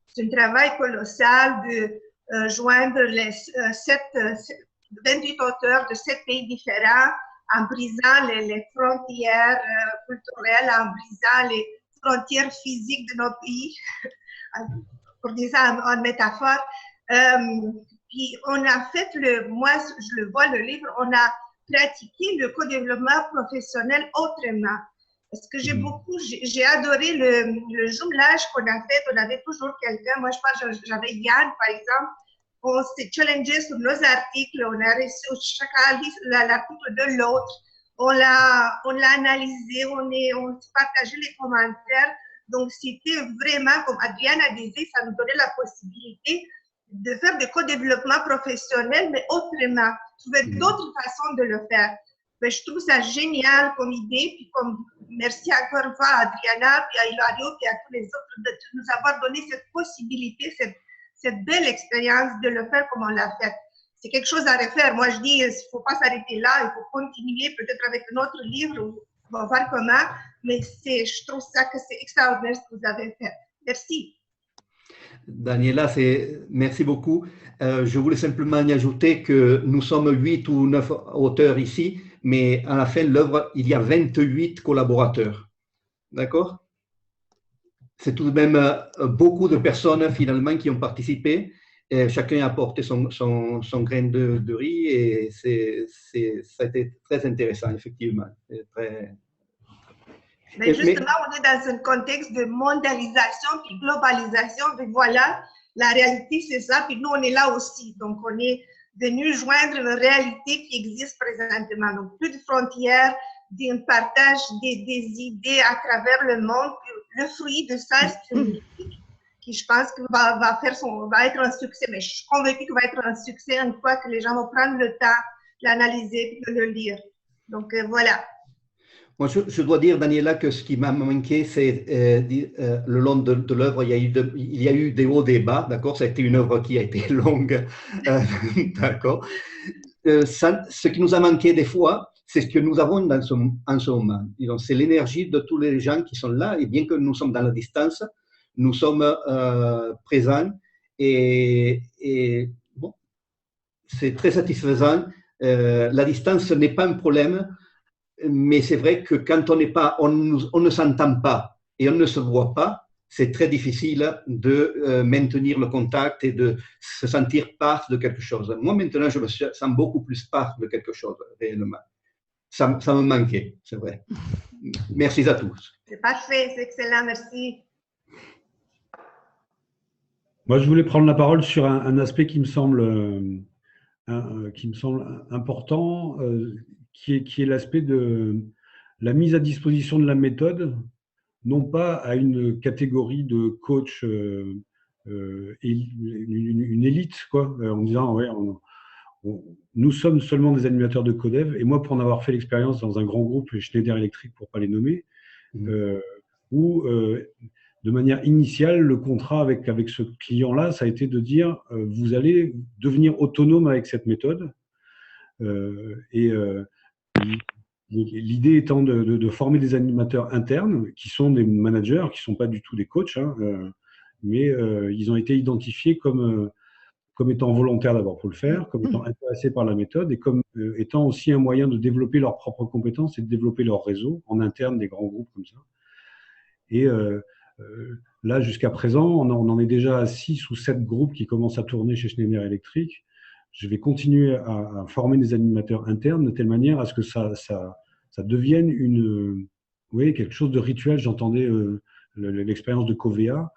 C'est un travail colossal de joindre les 28 auteurs de 7 pays différents, en brisant les frontières culturelles, en brisant les frontières physiques de nos pays, pour dire ça en métaphore. Puis on a fait, moi je le vois le livre, on a pratiqué le co-développement professionnel autrement. Parce que j'ai adoré le jumelage qu'on a fait. On avait toujours quelqu'un. Moi, je pense, j'avais Yann, par exemple. On s'est challengé sur nos articles. On a reçu chacun l'article de l'autre. On l'a analysé. On s'est partagé les commentaires. Donc, c'était vraiment, comme Adriana disait, ça nous donnait la possibilité de faire du co-développement professionnel, mais autrement. Trouver d'autres façons de le faire. Mais je trouve ça génial comme idée. Puis merci encore une fois à Adriana, puis à Hilario, puis à tous les autres de nous avoir donné cette possibilité, cette belle expérience de le faire comme on l'a fait. C'est quelque chose à refaire. Moi, je dis, il ne faut pas s'arrêter là, il faut continuer peut-être avec un autre livre, on va voir comment, mais je trouve ça que c'est extraordinaire ce que vous avez fait. Merci. Daniela, merci beaucoup. Je voulais simplement y ajouter que nous sommes 8 ou 9 auteurs ici, mais à la fin de l'œuvre, il y a 28 collaborateurs. D'accord? C'est tout de même beaucoup de personnes finalement qui ont participé. Et chacun a apporté son grain de riz et ça a été très intéressant, effectivement. Mais justement, on est dans un contexte de mondialisation puis globalisation. Donc voilà, la réalité, c'est ça. Puis nous, on est là aussi. Donc, on est venu joindre une réalité qui existe présentement. Donc, plus de frontières, d'un partage des idées à travers le monde. Le fruit de ça, c'est une politique qui, je pense, que va être un succès. Mais je suis convaincue qu'il va être un succès une fois que les gens vont prendre le temps de l'analyser et de le lire. Donc, voilà. Moi, je dois dire, Daniela, que ce qui m'a manqué, c'est le long de l'œuvre, il y a eu des hauts, des bas, d'accord? Ça a été une œuvre qui a été longue, d'accord? Ce qui nous a manqué des fois, c'est ce que nous avons en ce moment. C'est l'énergie de tous les gens qui sont là, et bien que nous sommes dans la distance, nous sommes présents, et bon, c'est très satisfaisant. La distance n'est pas un problème, mais c'est vrai que quand on ne s'entend pas et on ne se voit pas, c'est très difficile de maintenir le contact et de se sentir part de quelque chose. Moi, maintenant, je me sens beaucoup plus part de quelque chose, réellement. Ça me manquait, c'est vrai. Merci à tous. C'est parfait, c'est excellent, merci. Moi, je voulais prendre la parole sur un aspect qui me semble important, qui est l'aspect de la mise à disposition de la méthode, non pas à une catégorie de coach, une élite, quoi, en disant ouais, nous sommes seulement des animateurs de Codev, et moi, pour en avoir fait l'expérience dans un grand groupe, Schneider Electric, pour ne pas les nommer, où de manière initiale, le contrat avec ce client-là, ça a été de dire vous allez devenir autonome avec cette méthode. L'idée étant de former des animateurs internes qui sont des managers, qui ne sont pas du tout des coachs, hein, mais ils ont été identifiés comme étant volontaires d'abord pour le faire, comme étant intéressés par la méthode et comme étant aussi un moyen de développer leurs propres compétences et de développer leur réseau en interne des grands groupes comme ça. Et là, jusqu'à présent, on en est déjà à 6 ou 7 groupes qui commencent à tourner chez Schneider Electric. Je vais continuer à former des animateurs internes de telle manière à ce que ça devienne quelque chose de rituel. J'entendais l'expérience de Covea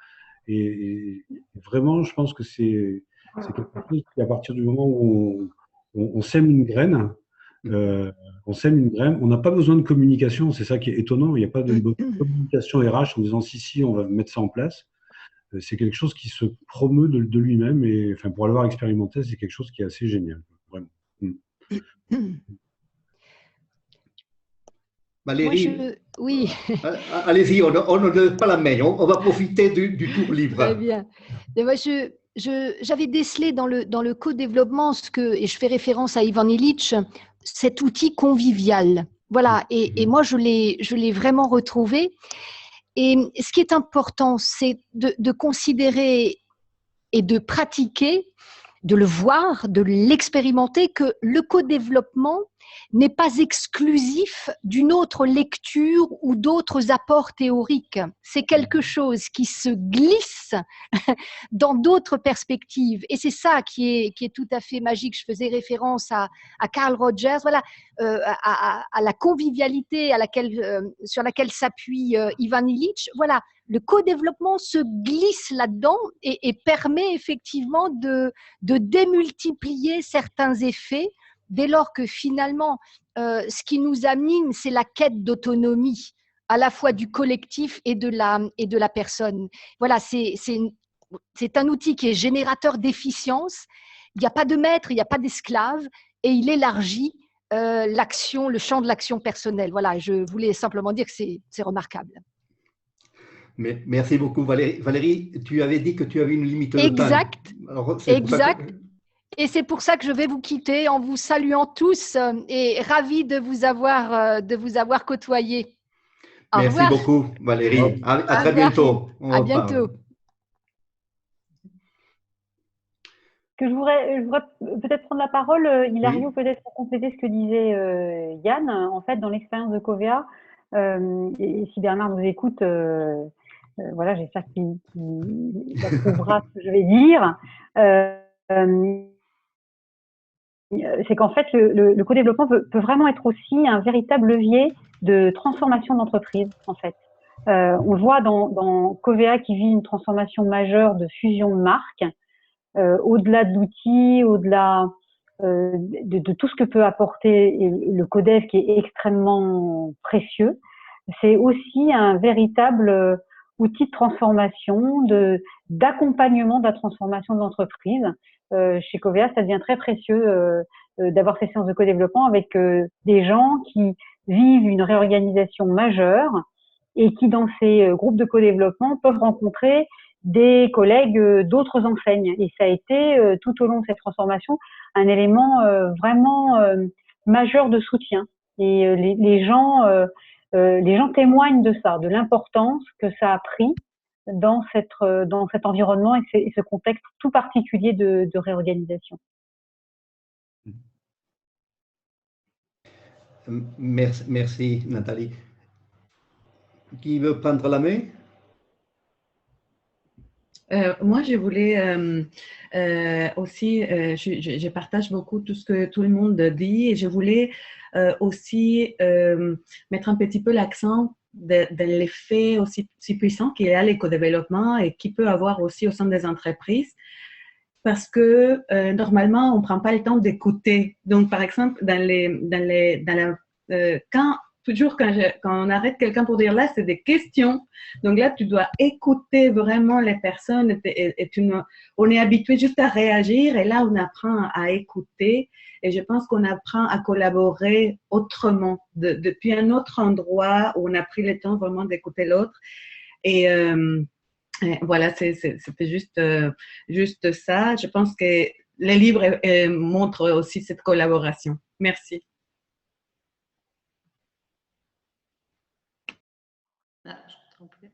et vraiment, je pense que c'est quelque chose qui, à partir du moment où on sème une graine, on n'a pas besoin de communication, c'est ça qui est étonnant, il n'y a pas de communication RH en disant si, on va mettre ça en place. C'est quelque chose qui se promeut de lui-même et enfin, pour l'avoir expérimenté, c'est quelque chose qui est assez génial, vraiment. Valérie, oui. Allez-y, on ne donne pas la main, on va profiter du tour libre. Très bien. Et moi, j'avais décelé dans le co-développement et je fais référence à Ivan Illich, cet outil convivial. Voilà, et moi, je l'ai vraiment retrouvé. Et ce qui est important, c'est de considérer et de pratiquer, de le voir, de l'expérimenter, que le co-développement n'est pas exclusif d'une autre lecture ou d'autres apports théoriques. C'est quelque chose qui se glisse dans d'autres perspectives. Et c'est ça qui est tout à fait magique. Je faisais référence à Carl Rogers, voilà, à la convivialité sur laquelle s'appuie Ivan Illich. Voilà, le co-développement se glisse là-dedans et permet effectivement de démultiplier certains effets dès lors que finalement, ce qui nous anime, c'est la quête d'autonomie, à la fois du collectif et de la personne. Voilà, c'est un outil qui est générateur d'efficience. Il n'y a pas de maître, il n'y a pas d'esclave, et il élargit le champ de l'action personnelle. Voilà, je voulais simplement dire que c'est remarquable. Mais merci beaucoup, Valérie. Valérie, tu avais dit que tu avais une limite de temps. Exact. Exact. Et c'est pour ça que je vais vous quitter en vous saluant tous et ravi de vous avoir côtoyé. Merci beaucoup, Valérie. À très bientôt. À bientôt. Je voudrais peut-être prendre la parole, Hilario, peut-être pour compléter ce que disait Yann. En fait, dans l'expérience de Covea, et si Bernard nous écoute, voilà, j'espère qu'il approuvera ce que je vais dire. C'est qu'en fait, le co-développement peut vraiment être aussi un véritable levier de transformation d'entreprise, en fait. On le voit dans Covea qui vit une transformation majeure de fusion de marques, au-delà de l'outil, au-delà de tout ce que peut apporter le Codev qui est extrêmement précieux. C'est aussi un véritable outil de transformation, d'accompagnement de la transformation de l'entreprise. Chez Covea, ça devient très précieux d'avoir ces séances de co-développement avec des gens qui vivent une réorganisation majeure et qui, dans ces groupes de co-développement, peuvent rencontrer des collègues d'autres enseignes. Et ça a été, tout au long de cette transformation, un élément vraiment majeur de soutien. Et les gens témoignent de ça, de l'importance que ça a pris dans cet environnement et ce contexte tout particulier de réorganisation. Merci Nathalie. Qui veut prendre la main? Moi, je voulais aussi, je partage beaucoup tout ce que tout le monde dit et je voulais aussi mettre un petit peu l'accent de l'effet aussi puissant qu'il y a l'éco-développement et qui peut avoir aussi au sein des entreprises parce que normalement, on ne prend pas le temps d'écouter. Donc, par exemple, toujours quand on arrête quelqu'un pour dire là, c'est des questions. Donc là, tu dois écouter vraiment les personnes. On est habitué juste à réagir et là, on apprend à écouter. Et je pense qu'on apprend à collaborer autrement, depuis un autre endroit où on a pris le temps vraiment d'écouter l'autre. Et voilà, c'était juste ça. Je pense que les livres montrent aussi cette collaboration. Merci. Ah, je me trompe plus.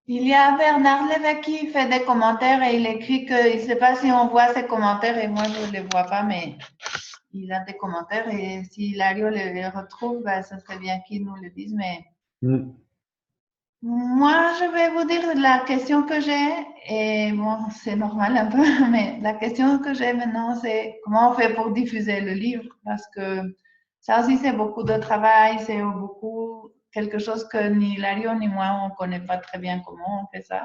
Il y a Bernard Lévesque qui fait des commentaires et il écrit qu'il ne sait pas si on voit ses commentaires et moi je ne les vois pas, mais il a des commentaires et si Hilario les retrouve, ben, ce serait bien qu'il nous le dise. Mais moi, je vais vous dire la question que j'ai et bon, c'est normal un peu, mais la question que j'ai maintenant, c'est comment on fait pour diffuser le livre parce que ça aussi, c'est beaucoup de travail, c'est beaucoup quelque chose que ni Hilario ni moi, on ne connaît pas très bien comment on fait ça.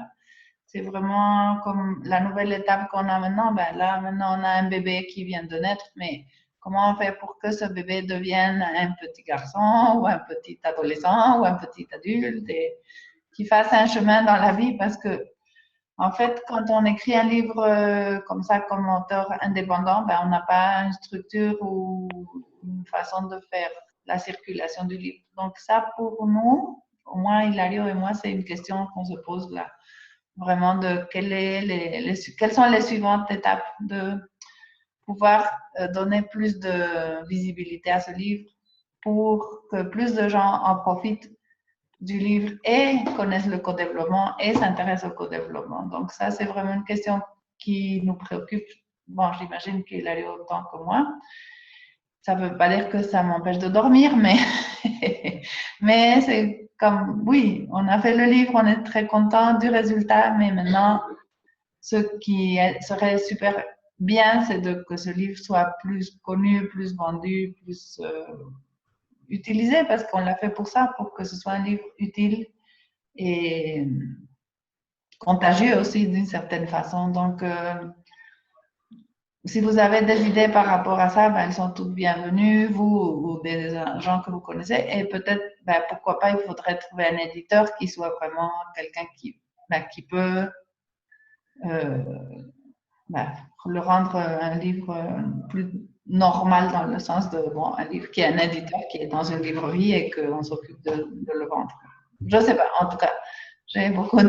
C'est vraiment comme la nouvelle étape qu'on a maintenant. Ben là, maintenant, on a un bébé qui vient de naître, mais comment on fait pour que ce bébé devienne un petit garçon ou un petit adolescent ou un petit adulte et qu'il fasse un chemin dans la vie parce que, en fait, quand on écrit un livre comme ça, comme auteur indépendant, ben, on n'a pas une structure ou une façon de faire la circulation du livre. Donc ça, pour nous, au moins Hilario et moi, c'est une question qu'on se pose là, vraiment de quelles sont les suivantes étapes de pouvoir donner plus de visibilité à ce livre pour que plus de gens en profitent du livre et connaissent le co-développement et s'intéressent au co-développement. Donc ça, c'est vraiment une question qui nous préoccupe. Bon, j'imagine qu'il a autant que moi. Ça ne veut pas dire que ça m'empêche de dormir, mais, mais c'est comme, oui, on a fait le livre, on est très content du résultat, mais maintenant, ce qui serait super bien, c'est que ce livre soit plus connu, plus vendu, plus utilisé, parce qu'on l'a fait pour ça, pour que ce soit un livre utile et contagieux aussi d'une certaine façon. Donc, si vous avez des idées par rapport à ça, ben, elles sont toutes bienvenues, vous ou des gens que vous connaissez. Et peut-être, ben, pourquoi pas, il faudrait trouver un éditeur qui soit vraiment quelqu'un qui peut le rendre un livre plus normal dans le sens de, bon, un livre qui est un éditeur qui est dans une librairie et qu'on s'occupe de le vendre. Je ne sais pas, en tout cas, j'ai beaucoup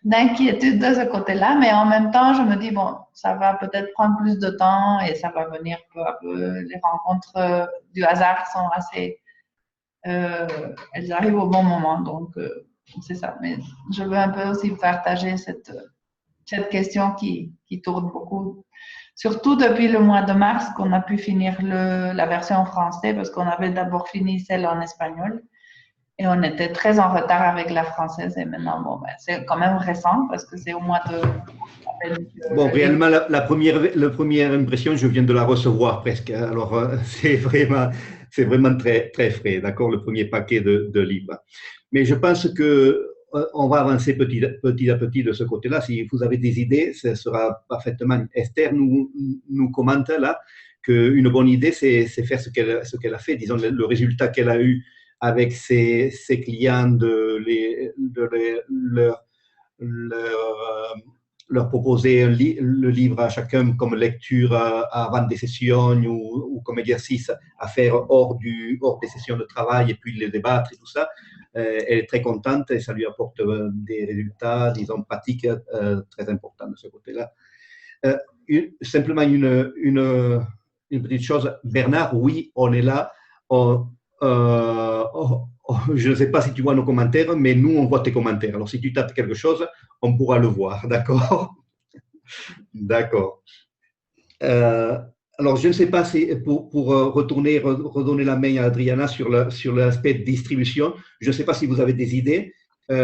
d'inquiétude de ce côté-là, mais en même temps, je me dis, bon, ça va peut-être prendre plus de temps et ça va venir peu à peu. Les rencontres du hasard sont assez... elles arrivent au bon moment, donc c'est ça. Mais je veux un peu aussi partager cette question qui tourne beaucoup, surtout depuis le mois de mars qu'on a pu finir la version en français parce qu'on avait d'abord fini celle en espagnol. Et on était très en retard avec la française. Et maintenant, bon, ben, c'est quand même récent parce que c'est au mois de… Bon, réellement, la première impression, je viens de la recevoir presque. Alors, c'est vraiment très, très frais, d'accord, le premier paquet de livres. Mais je pense que on va avancer petit à petit de ce côté-là. Si vous avez des idées, ce sera parfaitement. Esther nous commente là qu'une bonne idée, c'est faire ce qu'elle a fait, disons, le résultat qu'elle a eu avec ses clients, leur proposer le livre à chacun comme lecture avant des sessions ou comme exercice à faire hors des sessions de travail et puis les débattre et tout ça. Elle est très contente et ça lui apporte des résultats, disons, pratiques très importants de ce côté-là. Simplement une petite chose, Bernard, oui, on est là. Je ne sais pas si tu vois nos commentaires, mais nous, on voit tes commentaires. Alors, si tu tapes quelque chose, on pourra le voir, d'accord? D'accord. Alors, je ne sais pas si pour redonner la main à Adriana sur l'aspect distribution, je ne sais pas si vous avez des idées. Oui.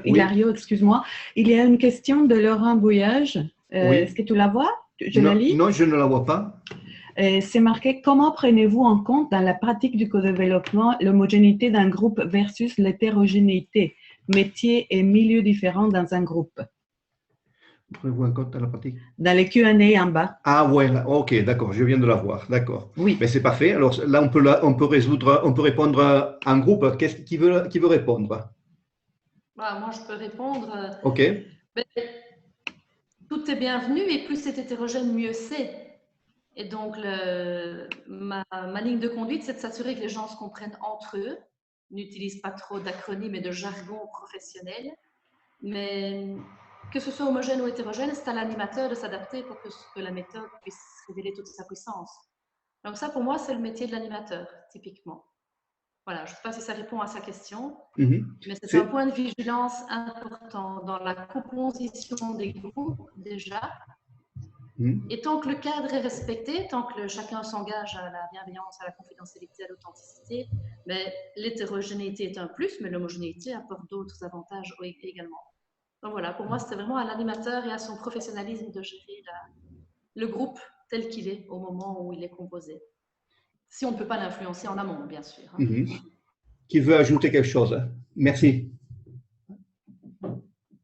Hilario, excuse-moi. Il y a une question de Laurent Bouillage. Oui. Est-ce que tu la vois? Je la lis? Non, je ne la vois pas. C'est marqué « Comment prenez-vous en compte dans la pratique du co-développement l'homogénéité d'un groupe versus l'hétérogénéité, métiers et milieux différents dans un groupe ?» Prenez-vous en compte dans la pratique? Dans les Q&A en bas. Ah ouais, ok, d'accord, je viens de la voir, d'accord. Oui. Mais c'est parfait. Alors là, on peut répondre en groupe. Qui veut répondre? Moi, je peux répondre. Ok. Tout est bienvenu et plus c'est hétérogène, mieux c'est. Et donc, ma ligne de conduite, c'est de s'assurer que les gens se comprennent entre eux, n'utilisent pas trop d'acronymes et de jargon professionnel, mais que ce soit homogène ou hétérogène, c'est à l'animateur de s'adapter pour que la méthode puisse révéler toute sa puissance. Donc ça, pour moi, c'est le métier de l'animateur, typiquement. Voilà, je ne sais pas si ça répond à sa question, mais c'est un point de vigilance important dans la composition des groupes, déjà. Et tant que le cadre est respecté, tant que chacun s'engage à la bienveillance, à la confidentialité, à l'authenticité, mais l'hétérogénéité est un plus, mais l'homogénéité apporte d'autres avantages également. Donc voilà, pour moi, c'était vraiment à l'animateur et à son professionnalisme de gérer le groupe tel qu'il est au moment où il est composé. Si on ne peut pas l'influencer en amont, bien sûr. Qui veut ajouter quelque chose? Merci.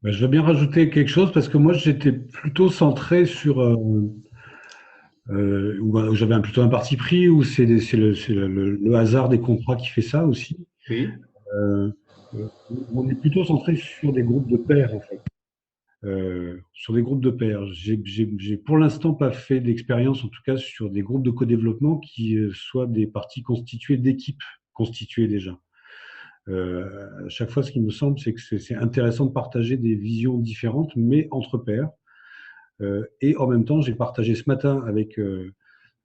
Je veux bien rajouter quelque chose parce que moi, j'étais plutôt centré sur… où j'avais plutôt un parti pris, où c'est le hasard des contrats qui fait ça aussi. Oui. On est plutôt centré sur des groupes de pairs, en fait. Sur des groupes de pairs. J'ai pour l'instant pas fait d'expérience, en tout cas, sur des groupes de co-développement qui soient des parties constituées d'équipes constituées déjà. À chaque fois, ce qui me semble, c'est que c'est intéressant de partager des visions différentes, mais entre pairs. Et en même temps, j'ai partagé ce matin avec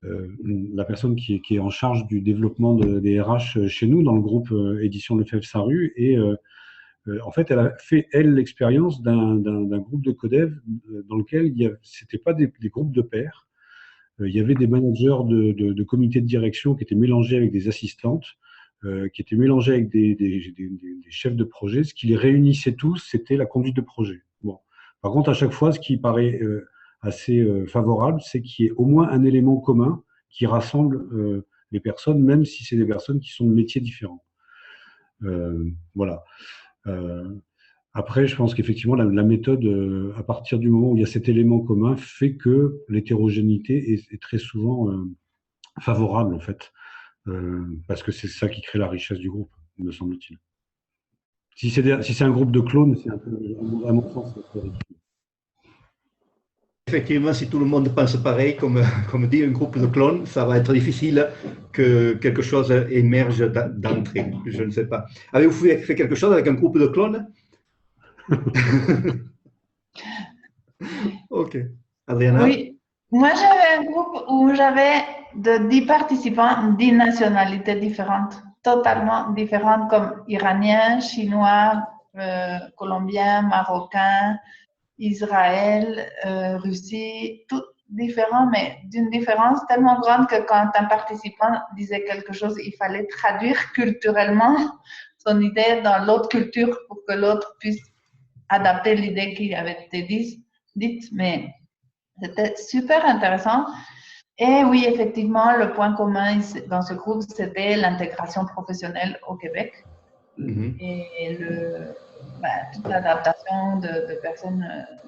la personne qui est en charge du développement des RH chez nous, dans le groupe Édition Lefebvre-Saint-Rue. Et en fait, elle a fait, elle, l'expérience d'un groupe de codev dans lequel ce n'était pas des groupes de pairs. Il y avait des managers de comités de direction qui étaient mélangés avec des assistantes, qui étaient mélangés avec des chefs de projet. Ce qui les réunissait tous, c'était la conduite de projet. Bon. Par contre, à chaque fois, ce qui paraît assez favorable, c'est qu'il y ait au moins un élément commun qui rassemble les personnes, même si c'est des personnes qui sont de métiers différents. Voilà. Après, je pense qu'effectivement, la méthode, à partir du moment où il y a cet élément commun, fait que l'hétérogénéité est très souvent favorable, en fait. Parce que c'est ça qui crée la richesse du groupe, me semble-t-il. Si c'est un groupe de clones, c'est un peu, à mon sens, c'est ridicule. Effectivement, si tout le monde pense pareil, comme dit un groupe de clones, ça va être difficile que quelque chose émerge d'entrée. Je ne sais pas. Avez-vous fait quelque chose avec un groupe de clones? Ok. Adriana? Oui. Moi, j'avais un groupe où j'avais 10 participants, 10 nationalités différentes, totalement différentes, comme Iraniens, Chinois, Colombiens, Marocains, Israël, Russie, différent, mais d'une différence tellement grande que quand un participant disait quelque chose, il fallait traduire culturellement son idée dans l'autre culture pour que l'autre puisse adapter l'idée qui avait été dite. Mais c'était super intéressant. Et oui, effectivement, le point commun dans ce groupe, c'était l'intégration professionnelle au Québec et toute l'adaptation de personnes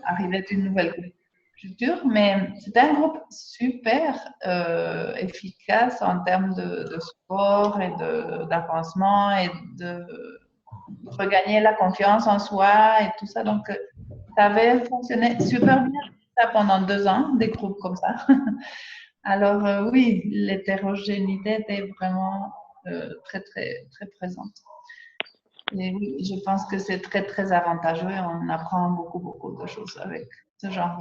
arrivées d'une nouvelle culture. Mais c'était un groupe super efficace en termes de sport et d'avancement et de regagner la confiance en soi et tout ça. Donc, ça avait fonctionné super bien ça pendant 2 ans, des groupes comme ça. Alors, oui, l'hétérogénéité était vraiment très, très, très présente. Et oui, je pense que c'est très, très avantageux et on apprend beaucoup, beaucoup de choses avec ce genre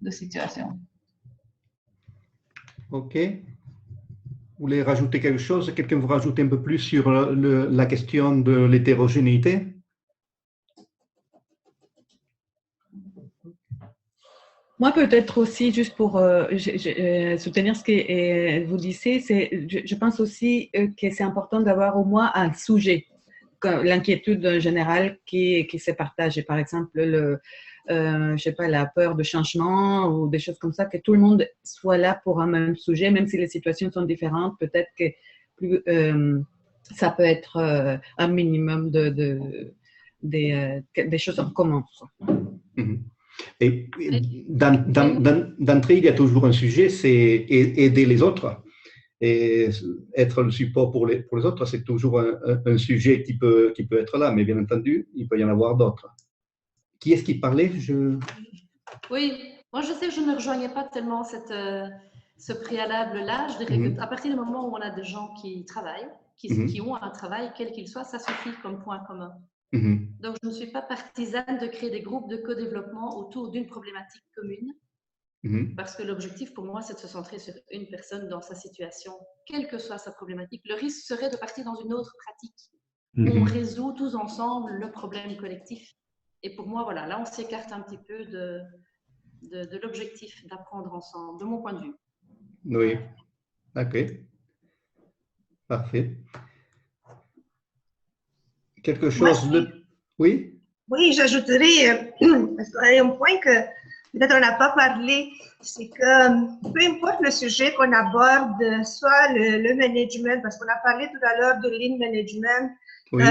de situation. OK. Vous voulez rajouter quelque chose? Quelqu'un veut rajouter un peu plus sur la question de l'hétérogénéité? Moi, peut-être aussi, juste pour soutenir ce que vous disiez, je pense aussi que c'est important d'avoir au moins un sujet, l'inquiétude générale qui se partage. Par exemple, je sais pas, la peur de changement ou des choses comme ça, que tout le monde soit là pour un même sujet, même si les situations sont différentes, peut-être que ça peut être un minimum des choses en commun. Et d'entrée, il y a toujours un sujet, c'est aider les autres. Et être le support pour les autres, c'est toujours un sujet qui peut être là. Mais bien entendu, il peut y en avoir d'autres. Qui est-ce qui parlait? Oui, moi je sais que je ne rejoignais pas tellement ce préalable-là. Je dirais qu'à partir du moment où on a des gens qui travaillent, qui ont un travail, quel qu'il soit, ça suffit comme point commun. Donc, je ne suis pas partisane de créer des groupes de co-développement autour d'une problématique commune, parce que l'objectif pour moi, c'est de se centrer sur une personne dans sa situation, quelle que soit sa problématique. Le risque serait de partir dans une autre pratique. On résout tous ensemble le problème collectif. Et pour moi, voilà, là, on s'écarte un petit peu de l'objectif d'apprendre ensemble, de mon point de vue. Oui, ok. Parfait. Quelque chose de... Oui? Oui, j'ajouterais, parce qu'il y a un point que peut-être on n'a pas parlé, c'est que peu importe le sujet qu'on aborde, soit le management, parce qu'on a parlé tout à l'heure de lean management,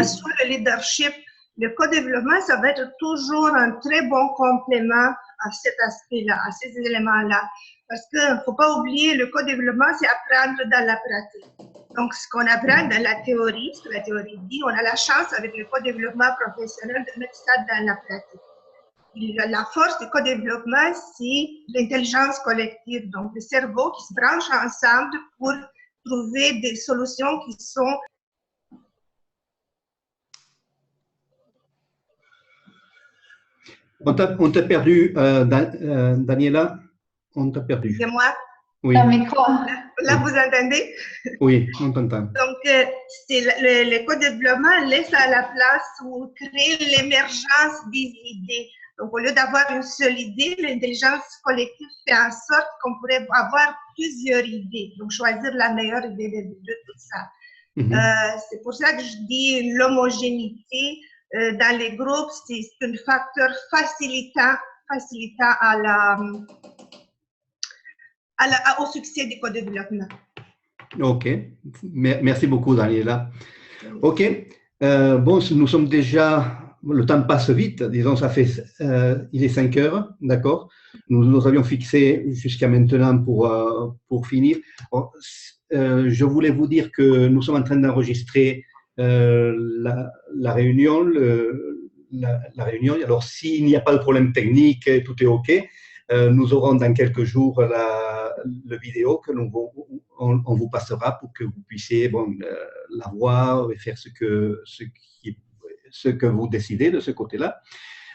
soit le leadership, le co-développement, ça va être toujours un très bon complément à cet aspect-là, à ces éléments-là. Parce qu'il ne faut pas oublier, le co-développement, c'est apprendre dans la pratique. Donc, ce qu'on apprend dans la théorie, ce que la théorie dit, on a la chance avec le co-développement professionnel de mettre ça dans la pratique. La force du co-développement, c'est l'intelligence collective, donc le cerveau qui se branche ensemble pour trouver des solutions qui sont... On t'a perdu, Daniela, on t'a perdu. C'est moi? Oui. Là, vous entendez? Oui, on t'entend. Donc, le co-développement laisse à la place ou crée l'émergence des idées. Donc, au lieu d'avoir une seule idée, l'intelligence collective fait en sorte qu'on pourrait avoir plusieurs idées. Donc, choisir la meilleure idée de tout ça. C'est pour ça que je dis l'homogénéité dans les groupes, c'est un facteur facilitant au succès du co-développement. OK. Merci beaucoup, Daniela. OK. Bon, nous sommes déjà... Le temps passe vite. Disons, ça fait... il est 5 heures, d'accord? Nous avions fixé jusqu'à maintenant pour finir. Je voulais vous dire que nous sommes en train d'enregistrer la réunion. La réunion. Alors, s'il n'y a pas de problème technique, tout est OK. Nous aurons dans quelques jours la vidéo que on vous passera pour que vous puissiez la voir et faire ce que vous décidez de ce côté-là.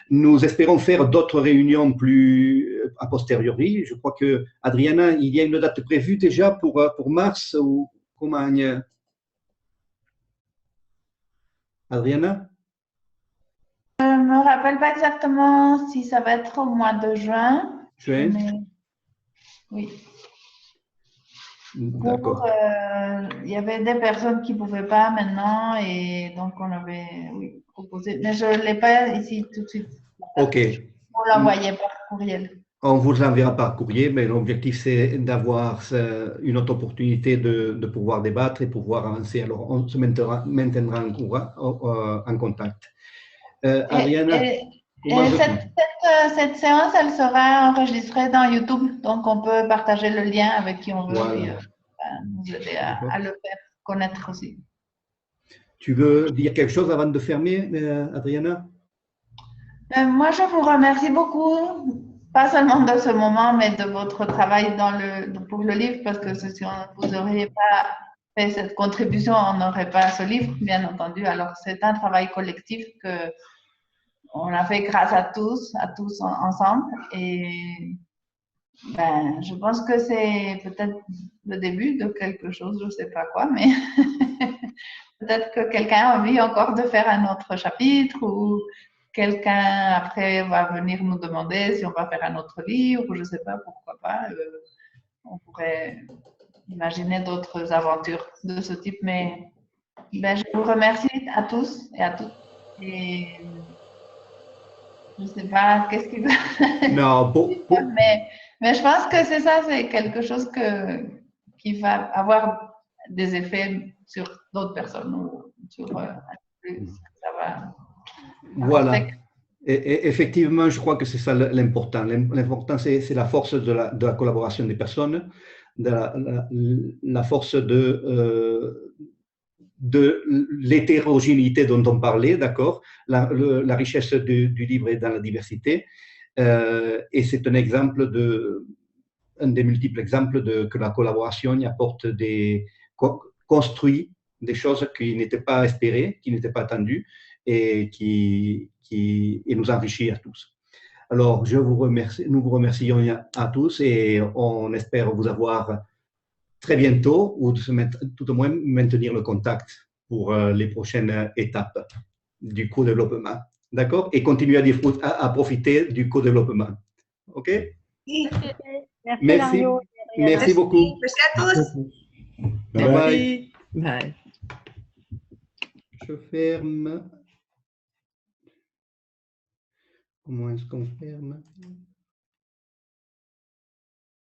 Nous espérons faire d'autres réunions plus a posteriori. Je crois que, Adriana, il y a une date prévue déjà pour mars ou comment? Adriana? Je ne me rappelle pas exactement si ça va être au mois de juin. Juin. Oui. D'accord. Il y avait des personnes qui ne pouvaient pas maintenant et donc on avait proposé. Mais je ne l'ai pas ici tout de suite. OK. On l'envoyait par courriel. On vous l'enverra par courrier, mais l'objectif, c'est d'avoir une autre opportunité de pouvoir débattre et pouvoir avancer. Alors, on se maintiendra en contact. Adriana, Cette séance, elle sera enregistrée dans YouTube, donc on peut partager le lien avec qui on veut voilà. et nous aider à le faire connaître aussi. Tu veux dire quelque chose avant de fermer, Adriana? Moi, je vous remercie beaucoup, pas seulement de ce moment, mais de votre travail pour le livre, parce que si vous n'auriez pas fait cette contribution, on n'aurait pas ce livre, bien entendu. Alors, c'est un travail collectif que on a fait grâce à tous ensemble. Et ben, je pense que c'est peut-être le début de quelque chose, je ne sais pas quoi, mais peut-être que quelqu'un a envie encore de faire un autre chapitre ou quelqu'un après va venir nous demander si on va faire un autre livre, je ne sais pas, pourquoi pas. On pourrait imaginer d'autres aventures de ce type, mais ben, je vous remercie à tous et à toutes. Et je ne sais pas qu'est-ce qui va. Non, mais je pense que c'est ça, c'est quelque chose qui va avoir des effets sur d'autres personnes ou sur ça va. Voilà. Et effectivement, je crois que c'est ça l'important. L'important, c'est la force de la collaboration des personnes, la force de l'hétérogénéité dont on parlait, d'accord, la richesse du livre est dans la diversité. Et c'est un exemple un des multiples exemples que la collaboration y apporte construit des choses qui n'étaient pas espérées, qui n'étaient pas attendues et qui nous enrichit à tous. Alors, nous vous remercions à tous et on espère vous avoir très bientôt ou tout au moins maintenir le contact pour les prochaines étapes du co-développement. D'accord? Et continuer à profiter du co-développement. OK? Merci. Merci beaucoup. Merci à tous. Bye bye. Bye. Je ferme. Comment est-ce qu'on ferme?